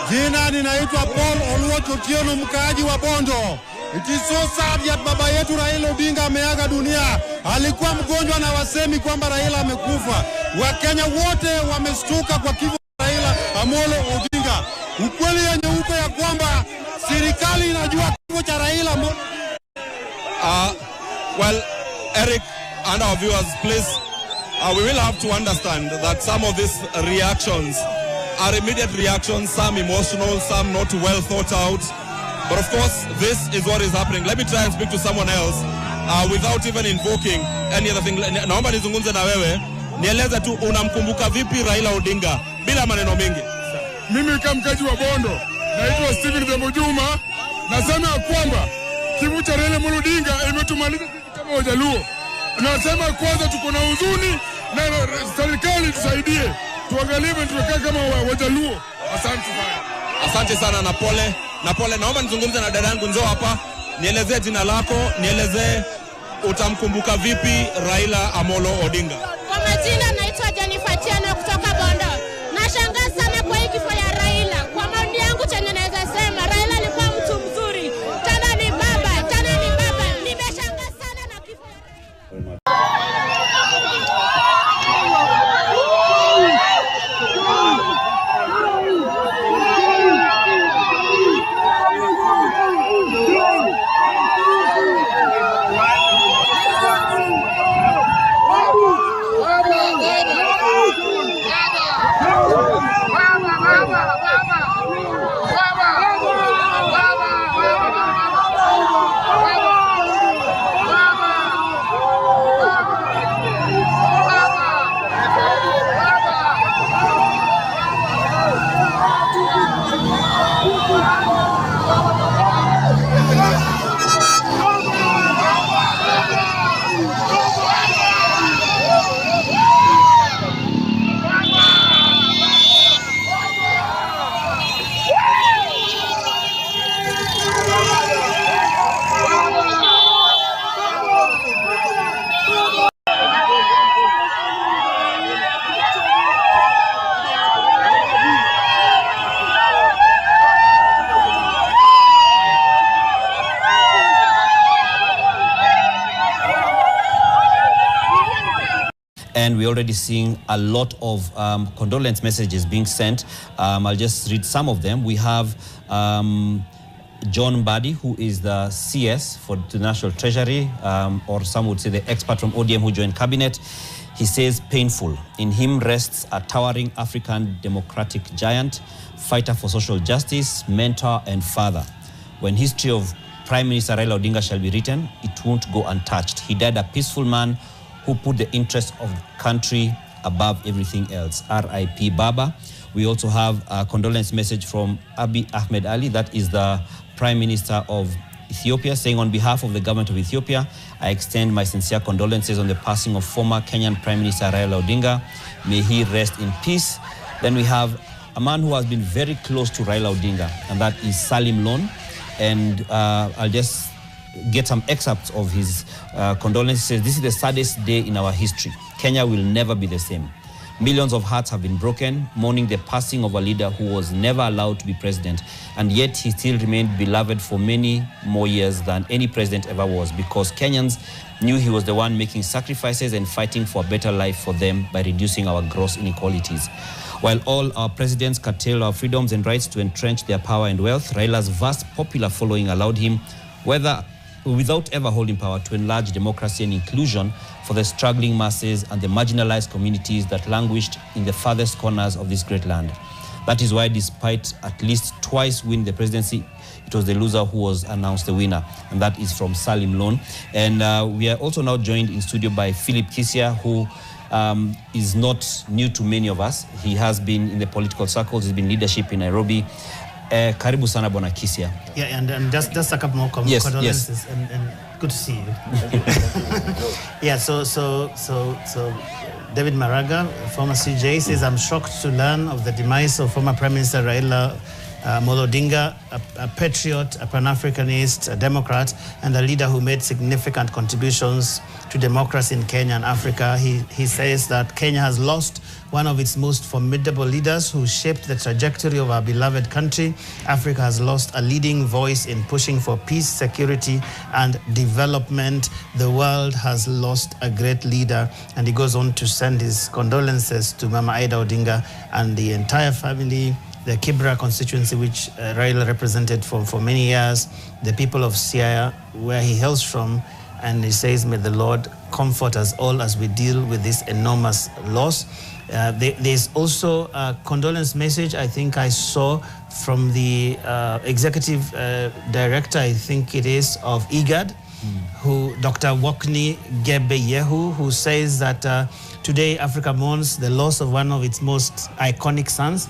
Jina ninaitwa Paul Oluoch Otieno, mkaaji wa Bondo. It is so sad that baba yetu Raila Odinga ameaga dunia. Alikuwa mgonjwa na wasemi kwamba Raila amekufa. Wakenya wote wamestuka kwa kifo cha Raila Amolo Odinga. Ukweli yenye uko ya kwamba serikali inajua kifo cha Raila Amolo. Well, Eric and our viewers, please, we will have to understand that some of these reactions are immediate reactions, some emotional, some not well thought out. But of course, this is what is happening. Let me try and speak to someone else without even invoking any other thing. Naomba nizungumze na wewe. Nieleze tu unamkumbuka vipi Raila Odinga bila maneno mengi. Mimi kama mkaji wa Bondo, naitwa Steven Zembojuma, nasema kwamba kifo cha Raila Odinga imetumaliza kama Wajaluo. Nasema kwanza tuko na huzuni na serikali tusaidie. Tuangalie tumekaa kama Wajaluo. Asante sana. Asante sana na pole. Na pole, naomba nizungumze na dada yangu, njoo hapa. Nielezee jina lako, nielezee utamkumbuka vipi Raila Amolo Odinga. Kwa majina naitwa Jennifer Tiano kutoka Bondo. Nashangaa sana kwa hii kifo ya Raila. Kwa maoni yangu chenye naweza sema, Raila alikuwa mtu mzuri. Tena ni baba, tena ni baba. Nimeshangaa sana na kifo ya Raila. And we're already seeing a lot of condolence messages being sent. I'll just read some of them. We have John Mbadi, who is the CS for the National Treasury, or some would say the expert from ODM who joined cabinet. He says, painful. In him rests a towering African democratic giant, fighter for social justice, mentor and father. When history of Prime Minister Raila Odinga shall be written, it won't go untouched. He died a peaceful man who put the interest of the country above everything else. R.I.P. Baba. We also have a condolence message from Abiy Ahmed Ali, that is the Prime Minister of Ethiopia, saying, on behalf of the government of Ethiopia, I extend my sincere condolences on the passing of former Kenyan Prime Minister Raila Odinga. May he rest in peace. Then we have a man who has been very close to Raila Odinga, and that is Salim Lone. And I'll just get some excerpts of his condolences. He says, this is the saddest day in our history. Kenya will never be the same. Millions of hearts have been broken, mourning the passing of a leader who was never allowed to be president, and yet he still remained beloved for many more years than any president ever was, because Kenyans knew he was the one making sacrifices and fighting for a better life for them by reducing our gross inequalities. While all our presidents curtailed our freedoms and rights to entrench their power and wealth, Raila's vast popular following allowed him, without ever holding power, to enlarge democracy and inclusion for the struggling masses and the marginalized communities that languished in the farthest corners of this great land. That is why, despite at least twice winning the presidency, it was the loser who was announced the winner, and that is from Salim Lone. And we are also now joined in studio by Philip Kisia, who is not new to many of us. He has been in the political circles, he's been leadership in Nairobi. Karibu sana Bwana Kisia. Yeah, and just a couple more condolences. Yes. And good to see you. Yeah, so David Maraga, former CJ, says, I'm shocked to learn of the demise of former Prime Minister Raila Amolo Odinga, a patriot, a Pan-Africanist, a Democrat, and a leader who made significant contributions to democracy in Kenya and Africa. He says that Kenya has lost one of its most formidable leaders who shaped the trajectory of our beloved country. Africa has lost a leading voice in pushing for peace, security, and development. The world has lost a great leader. And he goes on to send his condolences to Mama Aida Odinga and the entire family, the Kibra constituency, which Raila represented for many years, the people of Siaya, where he hails from. And he says, may the Lord comfort us all as we deal with this enormous loss. There's also a condolence message I think I saw from the executive director, I think it is, of IGAD, who Dr. Wokni Gebeyehu, who says that today Africa mourns the loss of one of its most iconic sons,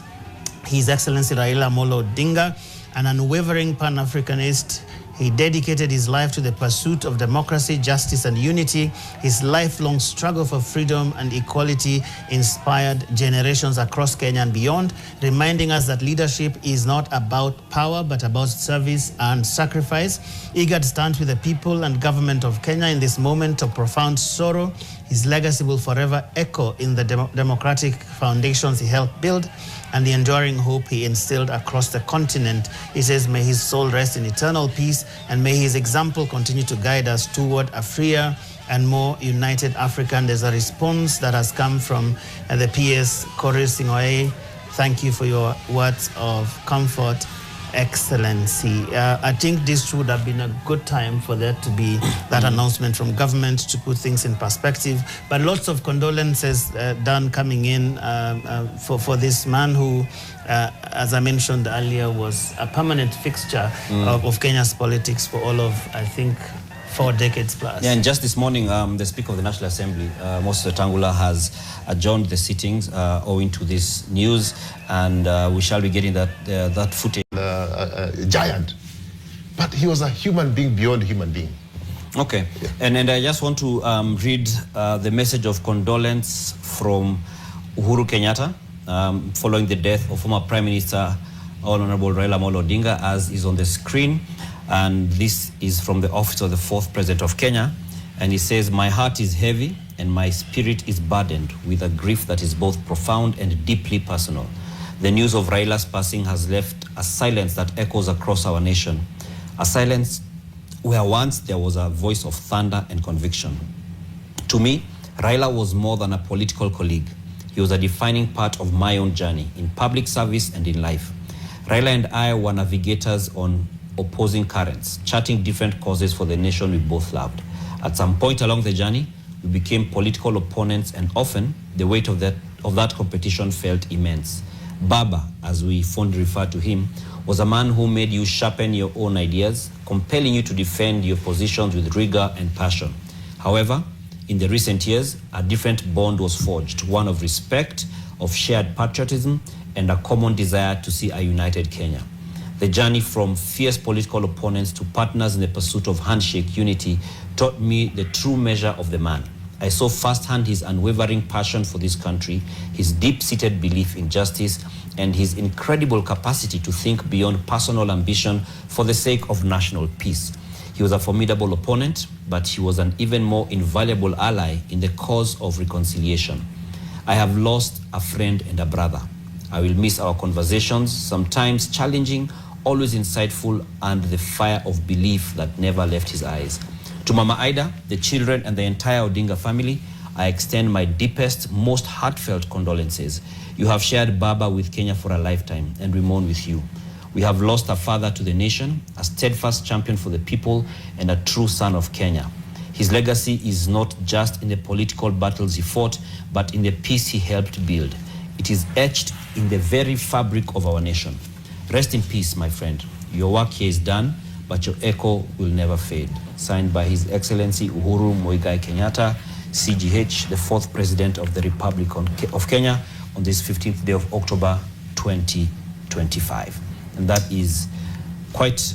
His Excellency Raila Amolo Odinga, an unwavering Pan-Africanist. He dedicated his life to the pursuit of democracy, justice, and unity. His lifelong struggle for freedom and equality inspired generations across Kenya and beyond, reminding us that leadership is not about power, but about service and sacrifice. IGAD stands with the people and government of Kenya in this moment of profound sorrow. His legacy will forever echo in the democratic foundations he helped build and the enduring hope he instilled across the continent. He says, may his soul rest in eternal peace, and may his example continue to guide us toward a freer and more united Africa. And there's a response that has come from the PS, Kori Singoe. Thank you for your words of comfort, Excellency. I think this would have been a good time for there to be that announcement from government to put things in perspective. But lots of condolences done coming in for this man who, as I mentioned earlier, was a permanent fixture of Kenya's politics for all of, I think, 4 decades plus. Yeah, and just this morning, the Speaker of the National Assembly, Moses Wetangula, has adjourned the sittings owing to this news, and we shall be getting that footage. A giant, but he was a human being beyond human being. Okay, yeah. And I just want to read the message of condolence from Uhuru Kenyatta following the death of former Prime Minister Honorable Raila Amolo Odinga, as is on the screen. And this is from the office of the 4th President of Kenya. And he says, my heart is heavy and my spirit is burdened with a grief that is both profound and deeply personal. The news of Raila's passing has left a silence that echoes across our nation. A silence where once there was a voice of thunder and conviction. To me, Raila was more than a political colleague. He was a defining part of my own journey in public service and in life. Raila and I were navigators on opposing currents, charting different causes for the nation we both loved. At some point along the journey, we became political opponents, and often the weight of that competition felt immense. Baba, as we fondly refer to him, was a man who made you sharpen your own ideas, compelling you to defend your positions with rigor and passion. However, in the recent years, a different bond was forged, one of respect, of shared patriotism, and a common desire to see a united Kenya. The journey from fierce political opponents to partners in the pursuit of handshake unity taught me the true measure of the man. I saw firsthand his unwavering passion for this country, his deep-seated belief in justice, and his incredible capacity to think beyond personal ambition for the sake of national peace. He was a formidable opponent, but he was an even more invaluable ally in the cause of reconciliation. I have lost a friend and a brother. I will miss our conversations, sometimes challenging, always insightful, and the fire of belief that never left his eyes. To Mama Ida, the children, and the entire Odinga family, I extend my deepest, most heartfelt condolences. You have shared Baba with Kenya for a lifetime, and we mourn with you. We have lost a father to the nation, a steadfast champion for the people, and a true son of Kenya. His legacy is not just in the political battles he fought, but in the peace he helped build. It is etched in the very fabric of our nation. Rest in peace, my friend. Your work here is done, but your echo will never fade. Signed by His Excellency Uhuru Muigai Kenyatta, CGH, the 4th President of the Republic of Kenya, on this 15th day of October 2025. And that is quite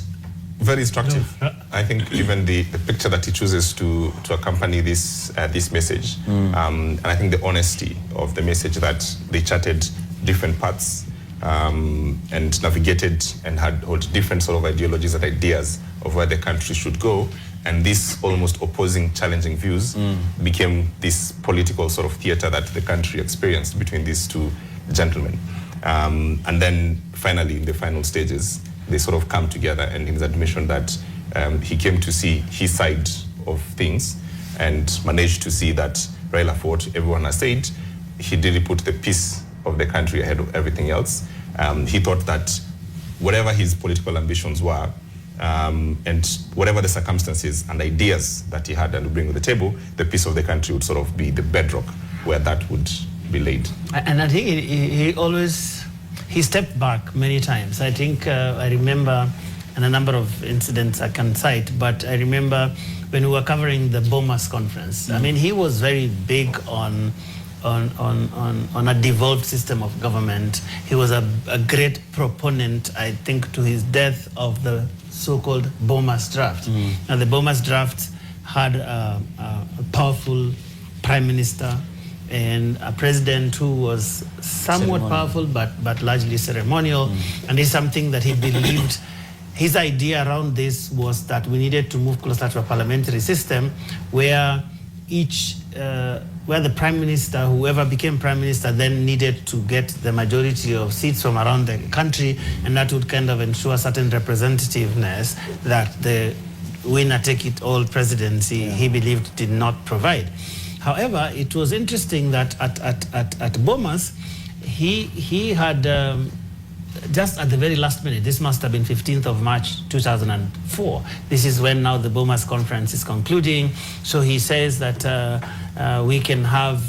very instructive. I think even the picture that he chooses to accompany this message, and I think the honesty of the message that they charted different paths and navigated and had different sort of ideologies and ideas of where the country should go, and these almost opposing, challenging views became this political sort of theater that the country experienced between these two gentlemen. And then finally, in the final stages, they sort of come together, and his admission that he came to see his side of things and managed to see that Raila fought, everyone has said, he did put the peace of the country ahead of everything else. He thought that whatever his political ambitions were, and whatever the circumstances and ideas that he had and would bring to the table, the peace of the country would sort of be the bedrock where that would be laid. And I think he stepped back many times. I think I remember, and a number of incidents I can cite, but I remember when we were covering the Bomas conference. I mean, he was very big on a devolved system of government. He was a great proponent, I think, to his death of the so-called Bomas draft. Now, the Bomas draft had a powerful prime minister and a president who was somewhat powerful but largely ceremonial. And it's something that he believed. His idea around this was that we needed to move closer to a parliamentary system where where the prime minister, whoever became prime minister, then needed to get the majority of seats from around the country, and that would kind of ensure certain representativeness that the winner-take-it-all presidency he believed did not provide. However, it was interesting that at Bomas, he had just at the very last minute, this must have been 15th of March 2004. This is when now the Bomas conference is concluding. So he says that we can have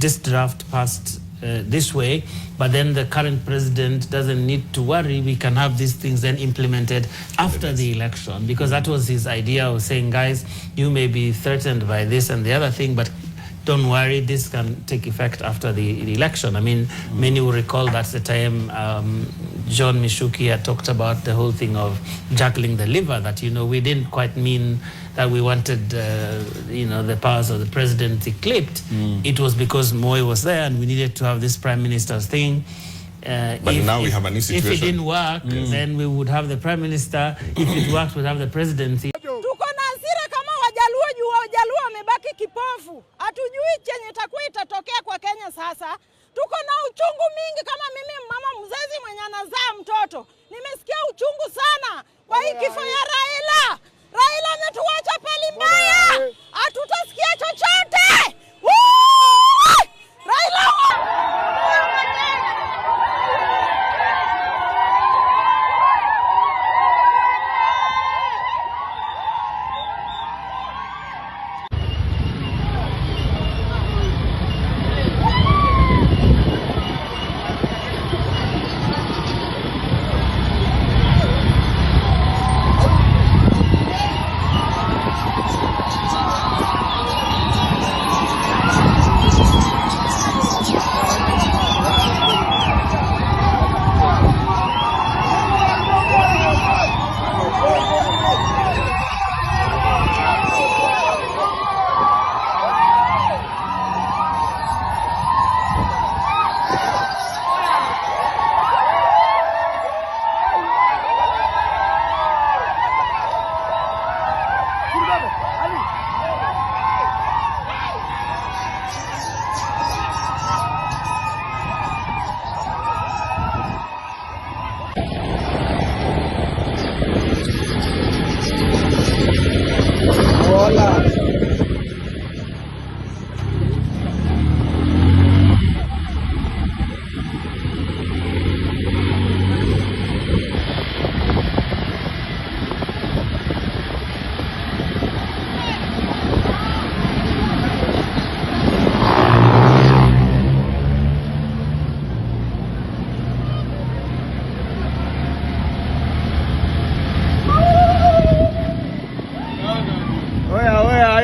this draft passed this way, but then the current president doesn't need to worry. We can have these things then implemented after the election, because that was his idea of saying, guys, you may be threatened by this and the other thing, but don't worry, this can take effect after the election. I mean, many will recall that's the time John Mishuki had talked about the whole thing of juggling the liver, that, we didn't quite mean that we wanted, the powers of the presidency clipped. It was because Moi was there and we needed to have this prime minister's thing. But now we have a new situation. If it didn't work, then we would have the prime minister. If it worked, we'd have the presidency. Tuko na hasira kama Wajaluo juu Wajaluo wamebaki kipofu. Hatujui chenye itakuwa itatokea kwa Kenya sasa. Tuko na uchungu mingi kama mimi mama mzazi mwenye anazaa mtoto. Nimesikia uchungu sana kwa hii kifo ya Raila. Raila ametuacha pali mbaya. Hatutasikia chochote. Raila!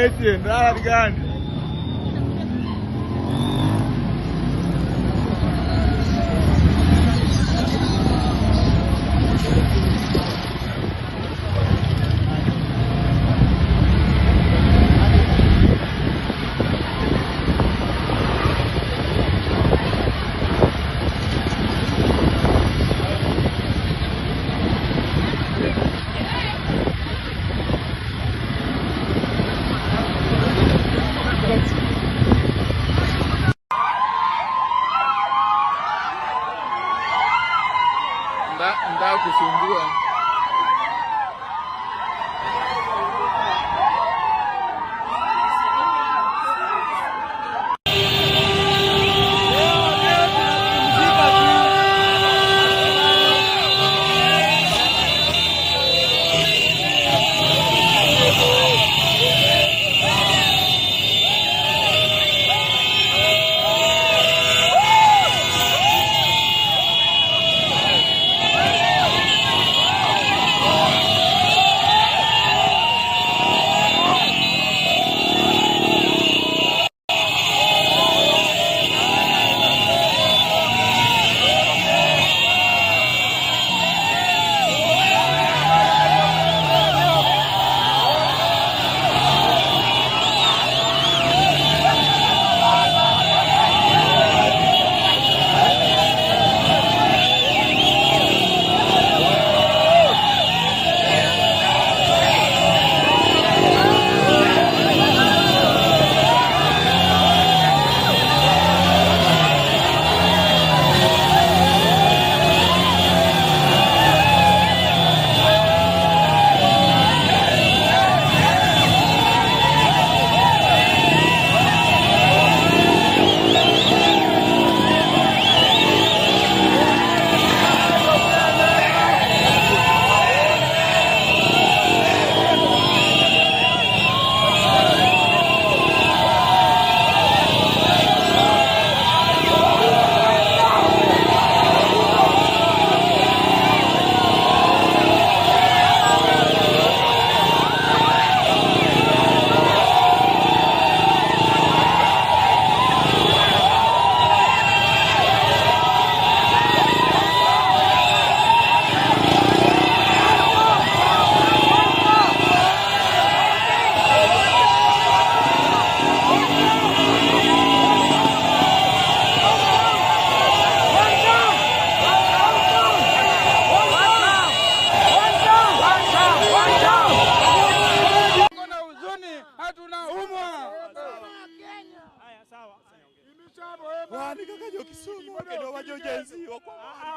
Etienne, ndala gani? Nda kusumbua.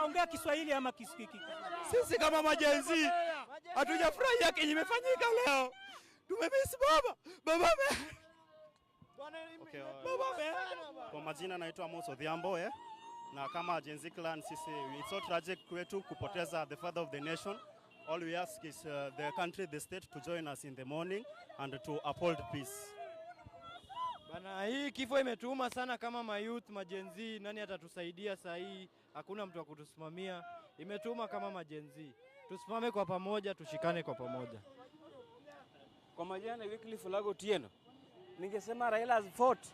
Ongea Kiswahili ama Kiswahili. Sisi kama majenzi hatujafurahia kenye imefanyika leo. Tumemiss baba. Baba Kwa majina naitwa Odinga na kama Gen Z clan sisi it's so tragic kwetu kupoteza the father of the nation. All we ask is the country, the state to join us in the morning and to uphold peace. Bana, hii kifo imetuuma sana kama mayouth, majenzi. Nani atatusaidia saa hii? Hakuna mtu wa kutusimamia. Imetuuma kama majenzi. Tusimame kwa pamoja, tushikane kwa pamoja. Kwa majina ni Wycliffe Lago Tieno. Ningesema Raila has fought.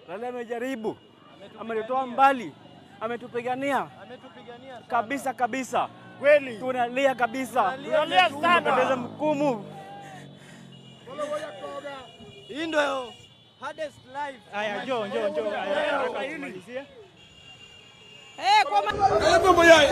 Raila amejaribu. Ametutoa mbali. Ametupigania kabisa kabisa. Kweli. Tunalia kabisa. Tunalia sana. Tunapoteza mkumu. Hii ndio hardest life. Aya, njoo. Tumalizie. Kwa mambo yai.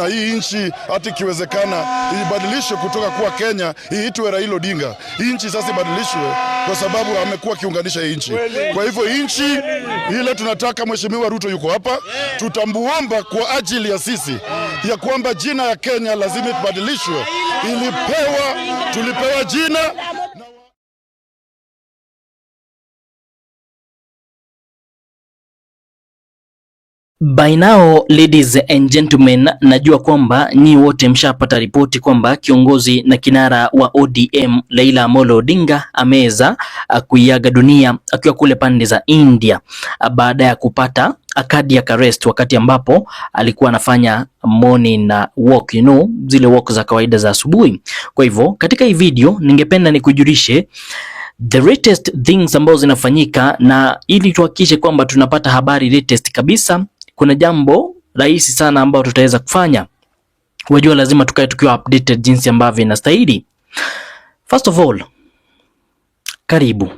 na hii nchi hata ikiwezekana ibadilishwe kutoka kuwa Kenya iitwe Raila Odinga. Hii nchi sasa ibadilishwe kwa sababu amekuwa kiunganisha hii nchi. Kwa hivyo nchi ile tunataka, Mheshimiwa Ruto yuko hapa, tutambuomba kwa ajili ya sisi ya kwamba jina ya Kenya lazima ibadilishwe. Tulipewa jina. By now, ladies and gentlemen, najua kwamba nyi wote mshapata ripoti kwamba kiongozi na kinara wa ODM Raila Amolo Odinga ameweza kuiaga dunia akiwa kule pande za India baada ya kupata cardiac arrest wakati ambapo alikuwa anafanya morning walk, zile walk za kawaida za asubuhi. Kwa hivyo katika hii video ningependa nikujulishe the latest things ambazo zinafanyika, na ili tuhakikishe kwamba tunapata habari latest kabisa, kuna jambo rahisi sana ambalo tutaweza kufanya. Wajua lazima tukae tukiwa updated jinsi ambavyo inastahili. First of all, karibu.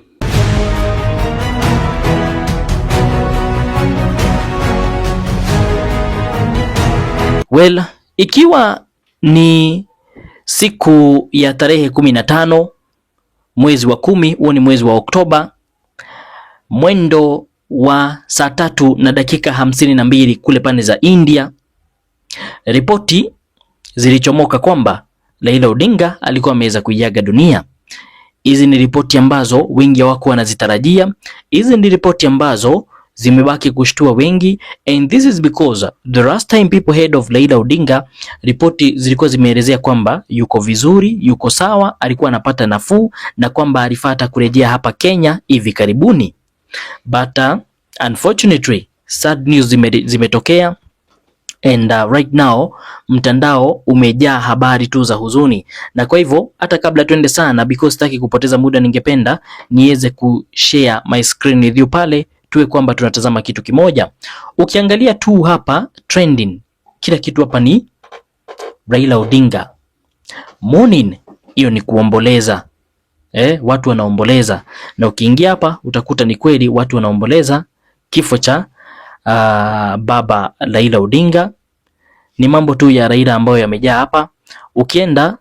Well, ikiwa ni siku ya tarehe 15 mwezi wa 10, huo ni mwezi wa Oktoba, mwendo wa saa 3:52 kule pande za India, ripoti zilichomoka kwamba Raila Odinga alikuwa ameweza kuiaga dunia. Hizi ni ripoti ambazo wengi wako wanazitarajia. Hizi ni ripoti ambazo zimebaki kushtua wengi, and this is because the last time people heard of Raila Odinga, ripoti zilikuwa zimeelezea kwamba yuko vizuri, yuko sawa, alikuwa anapata nafuu na kwamba alifuata kurejea hapa Kenya hivi karibuni. But unfortunately sad news zimetokea, and right now mtandao umejaa habari tu za huzuni. Na kwa hivyo hata kabla tuende sana, because sitaki kupoteza muda, ningependa niweze kushare my screen with you pale, tuwe kwamba tunatazama kitu kimoja. Ukiangalia tu hapa trending, kila kitu hapa ni Raila Odinga morning, hiyo ni kuomboleza. Watu wanaomboleza, na ukiingia hapa utakuta ni kweli watu wanaomboleza kifo cha baba Raila Odinga. Ni mambo tu ya Raila ambayo yamejaa hapa. Ukienda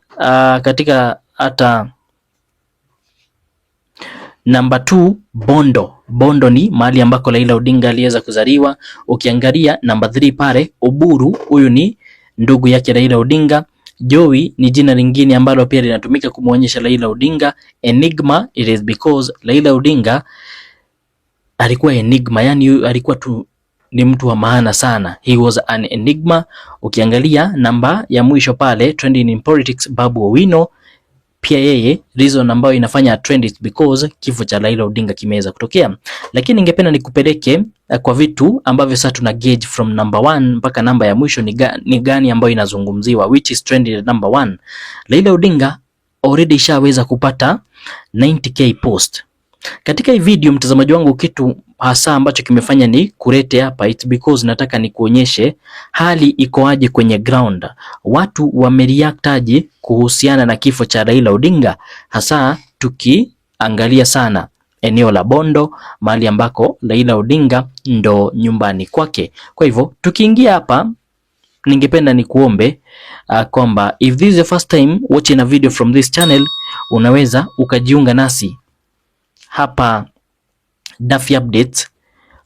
katika hata number 2 Bondo ni mahali ambako Raila Odinga aliweza kuzaliwa. Ukiangalia number 3 pale Oburu, huyu ni ndugu yake Raila Odinga. Joey ni jina lingine ambalo pia linatumika kumuonyesha Raila Odinga. Enigma, it is because Raila Odinga alikuwa enigma, yani alikuwa tu ni mtu wa maana sana. He was an enigma. Ukiangalia namba ya mwisho pale trending in politics Babu Owino, pia yeye reason ambayo inafanya trend is because kifo cha Raila Odinga kimeweza kutokea. Lakini ningependa nikupeleke kwa vitu ambavyo sasa tuna gauge from number 1 mpaka namba ya mwisho ni gani ambayo inazungumziwa, which is trending number 1. Raila Odinga already shaweza kupata 90k post. Katika hii video mtazamaji wangu, kitu hasa ambacho kimefanya ni kurete hapa, it's because nataka nikuonyeshe hali iko aje kwenye ground. Watu wamereact aje kuhusiana na kifo cha Raila Odinga, hasa tukiangalia sana eneo la Bondo, mahali ambako Raila Odinga ndo nyumbani kwake. Kwa hivyo tukiingia hapa, ningependa nikuombe kwamba if this is the first time watching a video from this channel, unaweza ukajiunga nasi hapa Daffy Updates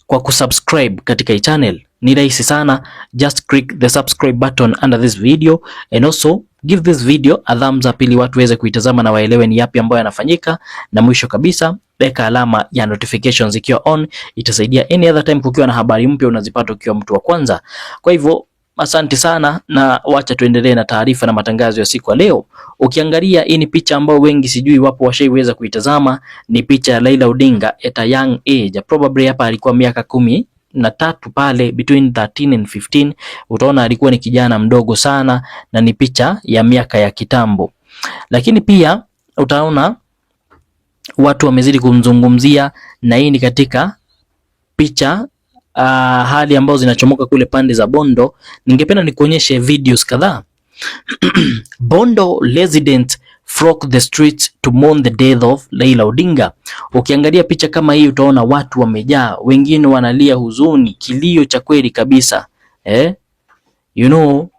kwa kusubscribe katika hii channel. Ni rahisi sana, just click the subscribe button under this video and also give this video a thumbs up ili watu waweze kuitazama na waelewe ni yapi ambayo yanafanyika. Na mwisho kabisa, weka alama ya notifications ikiwa on, itasaidia any other time kukiwa na habari mpya unazipata ukiwa mtu wa kwanza. Kwa hivyo asante sana, na wacha tuendelee na taarifa na matangazo ya siku ya leo. Ukiangalia hii ni picha ambayo wengi sijui wapo washaiweza kuitazama, ni picha ya Raila Odinga at a young age. Probably hapa alikuwa miaka 13 pale, between 13 and 15. Utaona alikuwa ni kijana mdogo sana, na ni picha ya miaka ya kitambo. Lakini pia utaona watu wamezidi kumzungumzia, na hii ni katika picha hali ambazo zinachomoka kule pande za Bondo. Ningependa nikuonyeshe videos kadhaa. Bondo residents flock the streets to mourn the death of Raila Odinga. Ukiangalia picha kama hii utaona watu wamejaa, wengine wanalia huzuni, kilio cha kweli kabisa.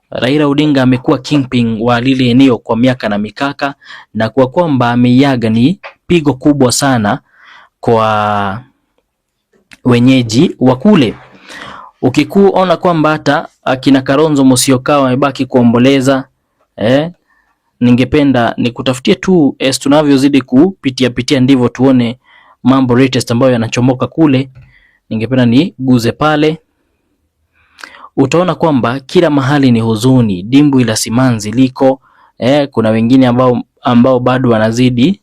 Raila Odinga amekuwa kingpin wa lile eneo kwa miaka na mikaka, na kwa kwamba ameiaga ni pigo kubwa sana kwa wenyeji wa kule. Ukikuona kwamba hata akina Kalonzo Musyoka wamebaki kuomboleza, ningependa nikutafutie tu tunavyozidi kupitia ndivyo tuone mambo latest ambayo yanachomoka kule. Ningependa niguze pale, utaona kwamba kila mahali ni huzuni, dimbwi la simanzi liko. Kuna wengine ambao bado wanazidi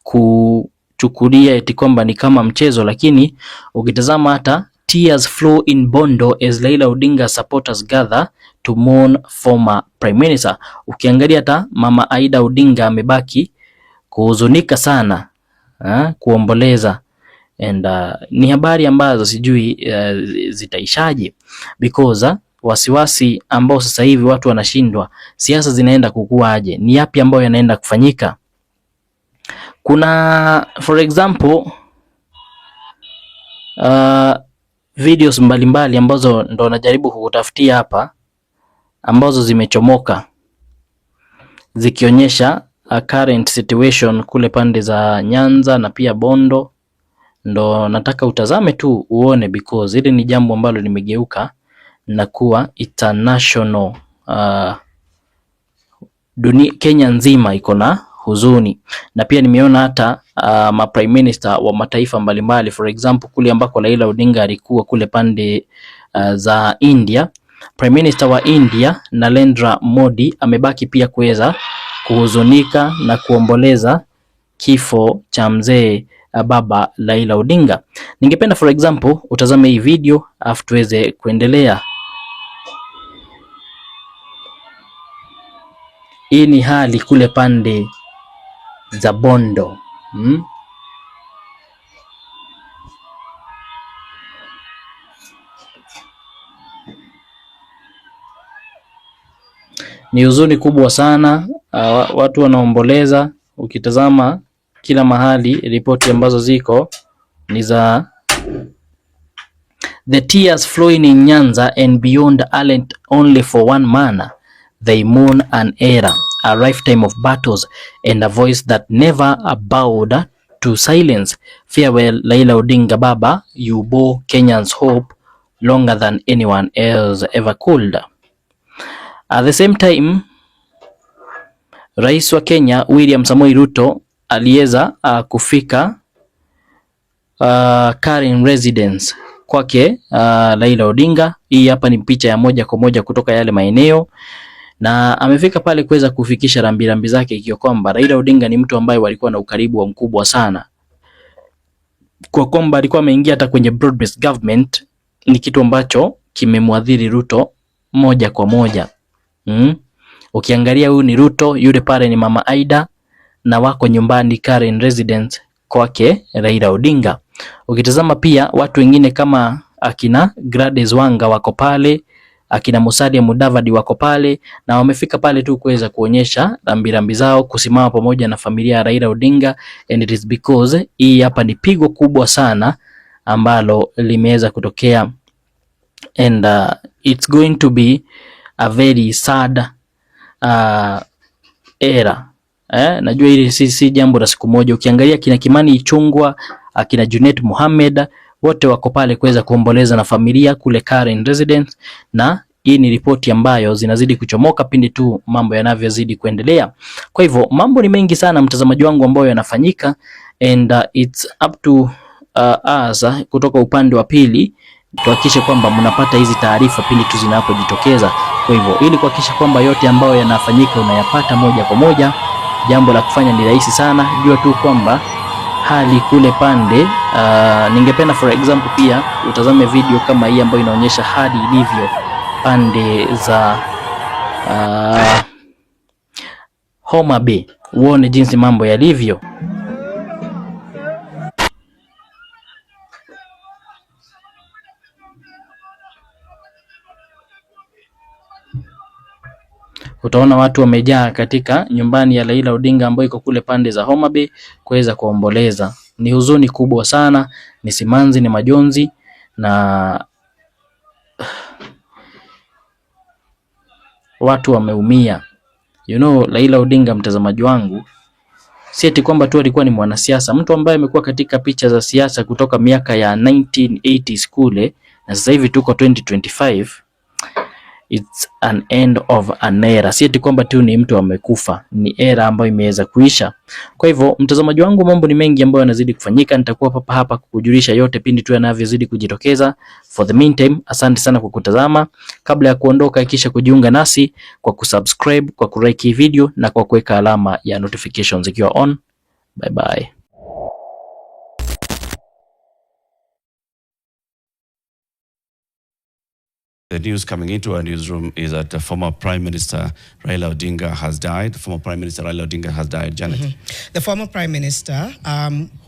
kuchukulia eti kwamba ni kama mchezo, lakini ukitazama hata tears flow in Bondo as Raila Odinga supporters gather to mourn former prime minister. Ukiangalia hata mama Aida Odinga amebaki kuhuzunika sana, kuomboleza, and ni habari ambazo sijui zitaishaje, because wasiwasi ambao sasa hivi watu wanashindwa siasa zinaenda kukuaje, ni yapi ambayo yanaenda kufanyika. Kuna for example videos mbalimbali ambazo ndo najaribu kukutafutia hapa, ambazo zimechomoka zikionyesha current situation kule pande za Nyanza na pia Bondo. Ndo nataka utazame tu uone, because hili ni jambo ambalo limegeuka na kuwa international. Kenya nzima iko na huzuni, na pia nimeona hata ma prime minister wa mataifa mbalimbali, for example kule ambako Raila Odinga alikuwa kule pande za India, prime minister wa India Narendra Modi amebaki pia kuweza kuhuzunika na kuomboleza kifo cha mzee baba Raila Odinga. Ningependa for example utazame hii video afu tuweze kuendelea. Hii ni hali kule pande za Bondo. Ni huzuni kubwa sana, watu wanaomboleza. Ukitazama kila mahali ripoti ambazo ziko ni za the tears flowing in Nyanza and beyond aren't only for one man. They mourn an era, a lifetime of battles, and a voice that never bowed to silence. Farewell, Raila Odinga Baba, you bore Kenyans hope longer than anyone else ever could. At the same time, Rais wa Kenya William Samoei Ruto aliweza kufika Karen residence kwake Raila Odinga. Hii hapa ni picha ya moja kwa moja kutoka yale maeneo, na amefika pale kuweza kufikisha rambirambi zake, ikiwa kwamba Raila Odinga ni mtu ambaye walikuwa na ukaribu wa mkubwa sana, kwa kwamba alikuwa ameingia hata kwenye broad based government. Ni kitu ambacho kimemwadhiri Ruto moja kwa moja. Ukiangalia huyu ni Ruto, yule pale ni mama Aida, na wako nyumbani Karen residence kwake Raila Odinga. Ukitazama pia watu wengine kama akina Gladys Wanga wako pale, akina Musalia Mudavadi wako pale, na wamefika pale tu kuweza kuonyesha rambirambi zao, kusimama pamoja na familia ya Raila Odinga, and it is because hii hapa ni pigo kubwa sana ambalo limeweza kutokea, and it's going to be a very sad era. Najua hili si jambo la siku moja. Ukiangalia kina Kimani Ichung'wah, akina Junet Mohamed, wote wako pale kuweza kuomboleza na familia kule Karen residence, na hii ni ripoti ambayo zinazidi kuchomoka pindi tu mambo yanavyozidi kuendelea. Kwa hivyo mambo ni mengi sana, mtazamaji wangu, ambayo yanafanyika, and it's up to us kutoka upande wa pili tuhakikishe kwamba mnapata hizi taarifa pindi tu zinapojitokeza. Kwa hivyo ili kuhakikisha kwamba yote ambayo yanafanyika unayapata moja kwa moja, jambo la kufanya ni rahisi sana. Jua tu kwamba hali kule pande ningependa for example pia utazame video kama hii ambayo inaonyesha hali ilivyo pande za Homa Bay, uone jinsi mambo yalivyo. Utaona watu wamejaa katika nyumbani ya Raila Odinga ambayo iko kule pande za Homa Bay kuweza kuomboleza. Ni huzuni kubwa sana, ni simanzi, ni majonzi, na watu wameumia. You know, Raila Odinga, mtazamaji wangu, si eti kwamba tu alikuwa ni mwanasiasa, mtu ambaye amekuwa katika picha za siasa kutoka miaka ya 1980s kule, na sasa hivi tuko 2025. It's an end of an era. Si eti kwamba tu ni mtu amekufa, ni era ambayo imeweza kuisha. Kwa hivyo mtazamaji wangu, mambo ni mengi ambayo yanazidi kufanyika. Nitakuwa hapa kukujulisha yote pindi tu yanavyozidi kujitokeza. For the meantime, asante sana kwa kutazama. Kabla ya kuondoka, kisha kujiunga nasi kwa kusubscribe, kwa kulike video na kwa kuweka alama ya notifications ikiwa on. Bye bye. The news coming into our newsroom is that the former Prime Minister Raila Odinga has died. Former Prime Minister Raila Odinga has died. Janet. The former Prime Minister,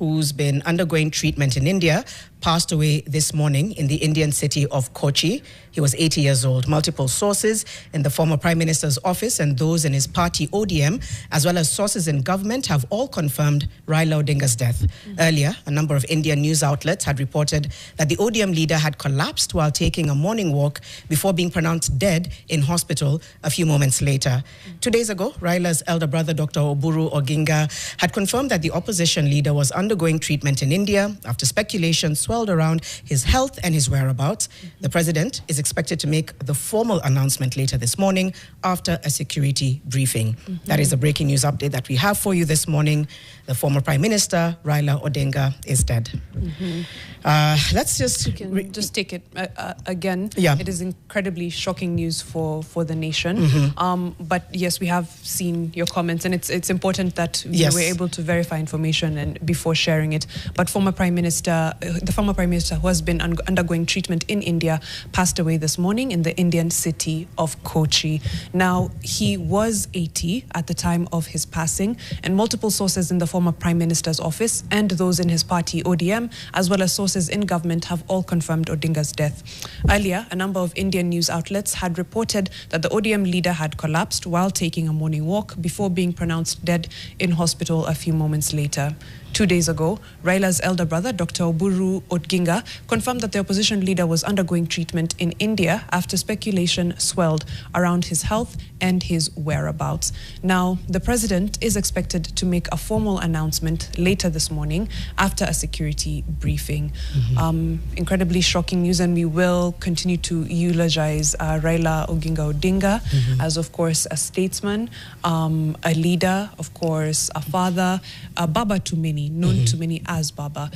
who's been undergoing treatment in India, passed away this morning in the Indian city of Kochi. He was 80 years old. Multiple sources in the former Prime Minister's office and those in his party ODM, as well as sources in government, have all confirmed Raila Odinga's death. Earlier, a number of Indian news outlets had reported that the ODM leader had collapsed while taking a morning walk before being pronounced dead in hospital a few moments later. 2 days ago, Raila's elder brother, Dr. Oburu Odinga, had confirmed that the opposition leader was undergoing treatment in India after speculation swirled around his health and his whereabouts. The president is expected to make the formal announcement later this morning after a security briefing. That is the breaking news update that we have for you this morning. The former Prime Minister, Raila Odinga, is dead. Let's just take it again. Yeah. It is incredibly shocking news for the nation. But yes, we have seen your comments, and it's important that we're able to verify information and before sharing it. But the former Prime Minister who has been undergoing treatment in India passed away this morning in the Indian city of Kochi. Now, he was 80 at the time of his passing, and multiple sources in the former Prime Minister's office and those in his party ODM, as well as sources in government, have all confirmed Odinga's death. Earlier, a number of Indian news outlets had reported that the ODM leader had collapsed while taking a morning walk before being pronounced dead in hospital a few moments later. 2 days ago, Raila's elder brother, Dr. Oburu Odinga, confirmed that the opposition leader was undergoing treatment in India after speculation swelled around his health and his whereabouts. Now, the president is expected to make a formal announcement later this morning after a security briefing. Incredibly shocking news, and we will continue to eulogize Raila Odinga as, of course, a statesman, a leader, of course, a father, a Baba to many, known to many as Baba.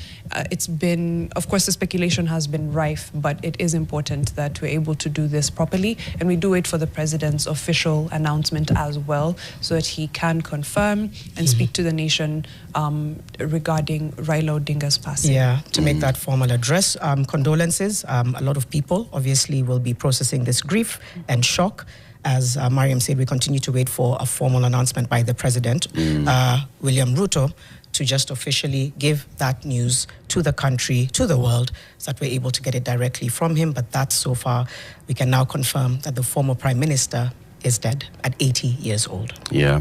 It's been, of course, the speculation has been rife, but it is important that we're able to do this properly, and we do it for the president's official announcement as well, so that he can confirm and speak to the nation regarding Raila Odinga's passing. Yeah, to make that formal address. Condolences. A lot of people obviously will be processing this grief and shock. As Mariam said, we continue to wait for a formal announcement by the president, William Ruto, to just officially give that news to the country, to the world, so that we're able to get it directly from him. But that, so far, we can now confirm that the former Prime Minister is dead at 80 years old. Yeah.